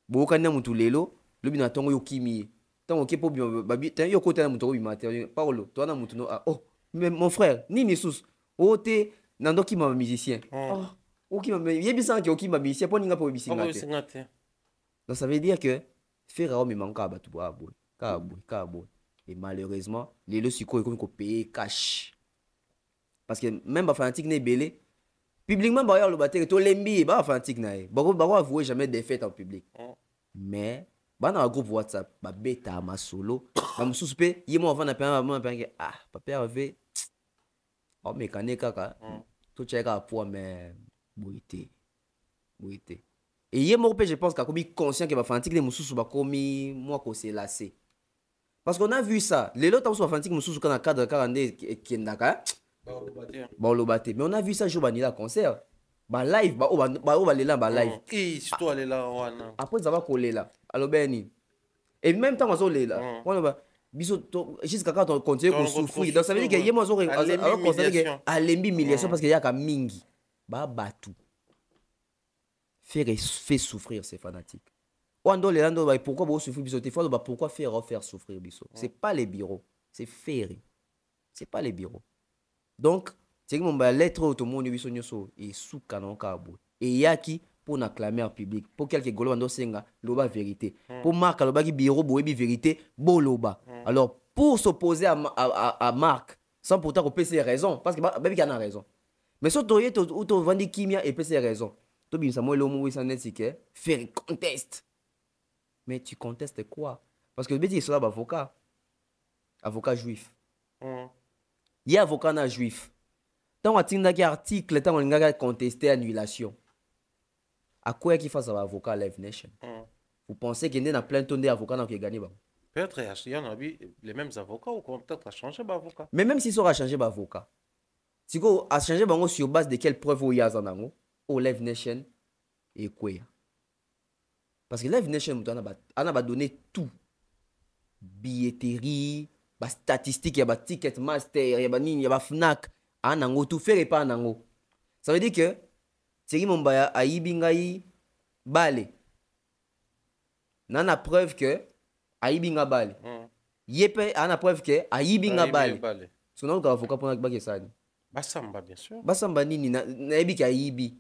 bo kana mutu lelo lobi na tongo yokimi tango kepo babi tan yo kota na mutu ko bimata parole to na mutu no oh mais mon frère nini sous ote nando ki ma musicien oh ki ma yebisa ki oki ma musicien pour ninga pour bisinga te donc ça veut dire que faire me manque à batu boy ka boy et malheureusement les le siko comme ko payer cash parce que même ba fanatique né belé publiquement ba ya le battre to lembi ba fanatique na ba avouer jamais défaite en public mais ba na groupe WhatsApp ba beta ma solo ba mususu pe yemo avant na pe papa avait oh mais quand kaka tout cheka pour mais boité et hier mon père je pense qu'a comme conscient que va fanatique les mususu ba komi moi ko c'est lassé parce qu'on a vu ça les autres sont fanatique mususu quand cadre 42 kindaka ba lo baté mais on a vu ça jour banila concert ba live ba lela ba live et surtout aller là après ça va coller là alors beni et même temps on là on va jusqu'à quand on continue à souffrir donc ça veut dire que yemo zo alors constater que alembi humiliation parce qu'il y a ka mingi ba batu fait souffrir ces fanatiques Wando les lando pourquoi vous souffrir biso des fois pourquoi faire souffrir biso c'est pas les bureaux c'est faire c'est pas les bureaux donc c'est que mon lettre au monde biso nyoso et sous canon kabo et yaki pour n'acclamer en public pour quelques golo ando senga loba vérité pour Marc loba ki bureau boyebi vérité boloba alors pour s'opposer à Marc sans pourtant qu'on peut raison parce que baby qui a raison mais so toye to vandi kimia et peut raison to bin samuel omo wi sanetike faire conteste mais tu contestes quoi parce que le béti c'est là avocat juif il y a avocat na juif Tant on a un article, tant on a contesté annulation. À quoi qu'il fasse un avocat Live Nation? Vous pensez qu'il y a plein de d'avocats qui ont gagné? Peut-être il y en a les mêmes avocats ou peut-être à changer d'avocat. Mais même s'ils sont à changer d'avocat, si vous a changé sur base de quelles preuves il y a au Live Nation et quoi? Parce que Live Nation on a donné tout. Billetterie, statistiques, il y a ticket master, il y a Fnac, anango tout faire et pas anango. Ça veut dire que Thierry Mombaya a ibingai balé. Nana preuve que a ibinga balé. Yepe ana preuve que a ibinga balé. Parce que nous avocat pour que ça. Basamba bien sûr. Basamba nini na ibi ka ibi.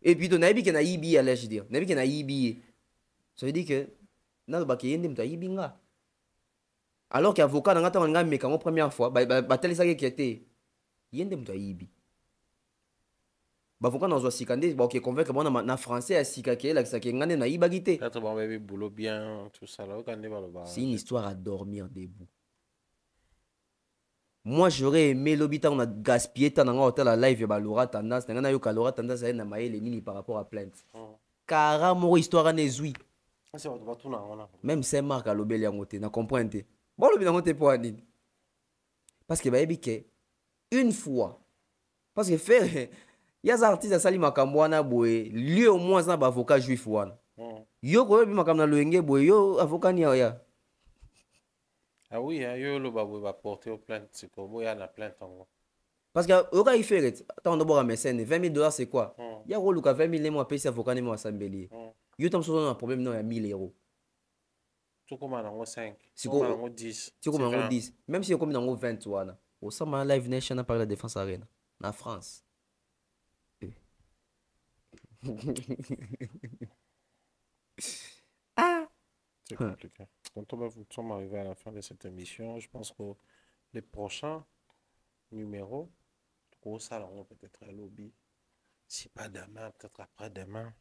Et puis na ibi que na ibi allais je dire. Na ibi que na ibi. Ça veut dire que na ba ke yende mta ibinga. Alors qu'avocat n'a pas de mais quand première fois, tel ça qui était, il y a des ibi. Avocat n'a pas sikandé, bon qui convainc que moi na français à sikake là ça qui ngane na ibagité. Peut-être bon bébé boulot bien tout ça là, c'est une histoire à dormir debout. Moi j'aurais aimé l'obita on a gaspillé tant dans hôtel à live ba Laura tendance, ngana yo ka Laura tendance à na maïle nini par rapport à plainte. Carrément histoire à nezui. C'est va tout là. Même c'est marque à l'obéli en côté, na comprendre. Bon, le bilan pour Anine. Parce que, une fois, parce que faire, il y a des artistes à Sali Makambouana, lieu au moins un avocat juif. Yo, quand même, Makambouana, le yo, avocat ni a. Ah oui, yo, le babou va porter aux plaintes, c'est comme, il y a la plainte en gros. Parce que, au cas où il fait, attends, d'abord à mes scènes, 20 000 $, c'est quoi? Il y a un rôle où 20 000 $, payer avocat, ni moi, s'embellir. Yo, t'as un problème, non, il y a 1 000 €. Tu comme en 5, tu comme en 10. Tu comme en 10. Même si tu comme en 20, tu vois. Au sein de Live Nation, on a parlé de la défense arena. En France. C'est compliqué. Donc, nous sommes arrivés à la fin de cette émission. Je pense que les prochains numéros, gros salon, peut-être un lobby. Si pas demain, peut-être après-demain.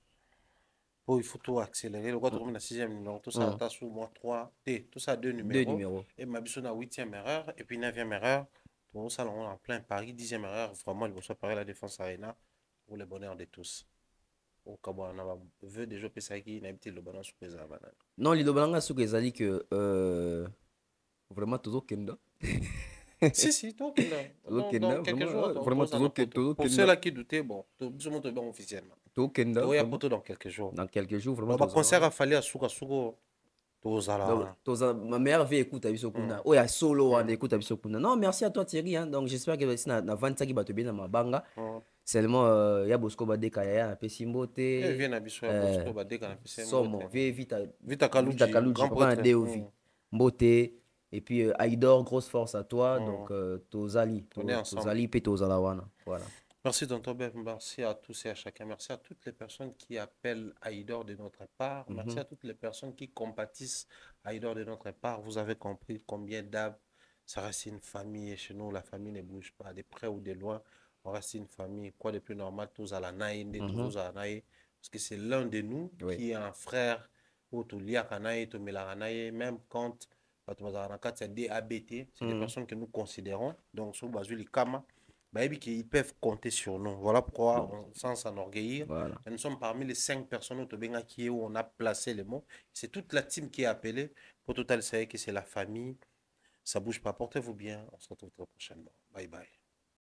Oh, il faut tout accélérer. Le droit de la 6e numéro, tout ça, t'as sous moi 3, tout ça 2 numéros. Et ma biso na 8e erreur, et puis 9e erreur. Au salon en plein Paris, 10e erreur, vraiment, il faut Paris la défense arena pour le bonheur de tous. Au cas où on a vu déjà ça qui n'habite le bonheur sous les avanes. Non, le bonheur sous les ali que vraiment toujours kenda. Si, tout kenda. Dans quelques jours, vraiment toujours pour ceux-là qui doutaient, bon, tout le monde est bon officiellement. Tout kenda. Il y a pour tout dans quelques jours. Dans quelques jours, vraiment. On va concert à Fali à Souga. Ma mère veut écouter Abisokuna. Oh, il y a solo, on écoute Abisokuna. Non, merci à toi Thierry. Donc j'espère que si na 25 qui va te bien dans ma banga. Seulement, il y a Bosco Badeka, il y a Pessimbote. Il vient à Bosco Badeka. Somo, vite à Kalouji. Grand prêtre. Mbote. Et puis Aïdor, grosse force à toi. Donc, Tozali. Tozali, puis Tozalawana. Voilà. Merci Tonton Bev, merci à tous et à chacun. Merci à toutes les personnes qui appellent Aïdor de notre part. Merci à toutes les personnes qui compatissent Aïdor de notre part. Vous avez compris combien d'âmes, ça reste une famille. Et chez nous, la famille ne bouge pas, de près ou de loin. On reste une famille. Quoi de plus normal, tous à la naïe, tous à la naïe. Parce que c'est l'un de nous qui est un frère, ou tout liakanaï, tout mélaranaï, même quand c'est des ABT, c'est des personnes que nous considérons. Donc, sur Bazuli Kama. Ils peuvent compter sur nous. Voilà pourquoi on sent s'enorgueillir. Voilà. Nous sommes parmi les 5 personnes où on a placé les mots. C'est toute la team qui est appelée. Pour total, c'est que c'est la famille. Ça bouge pas. Portez-vous bien. On se retrouve très prochainement. Bye bye.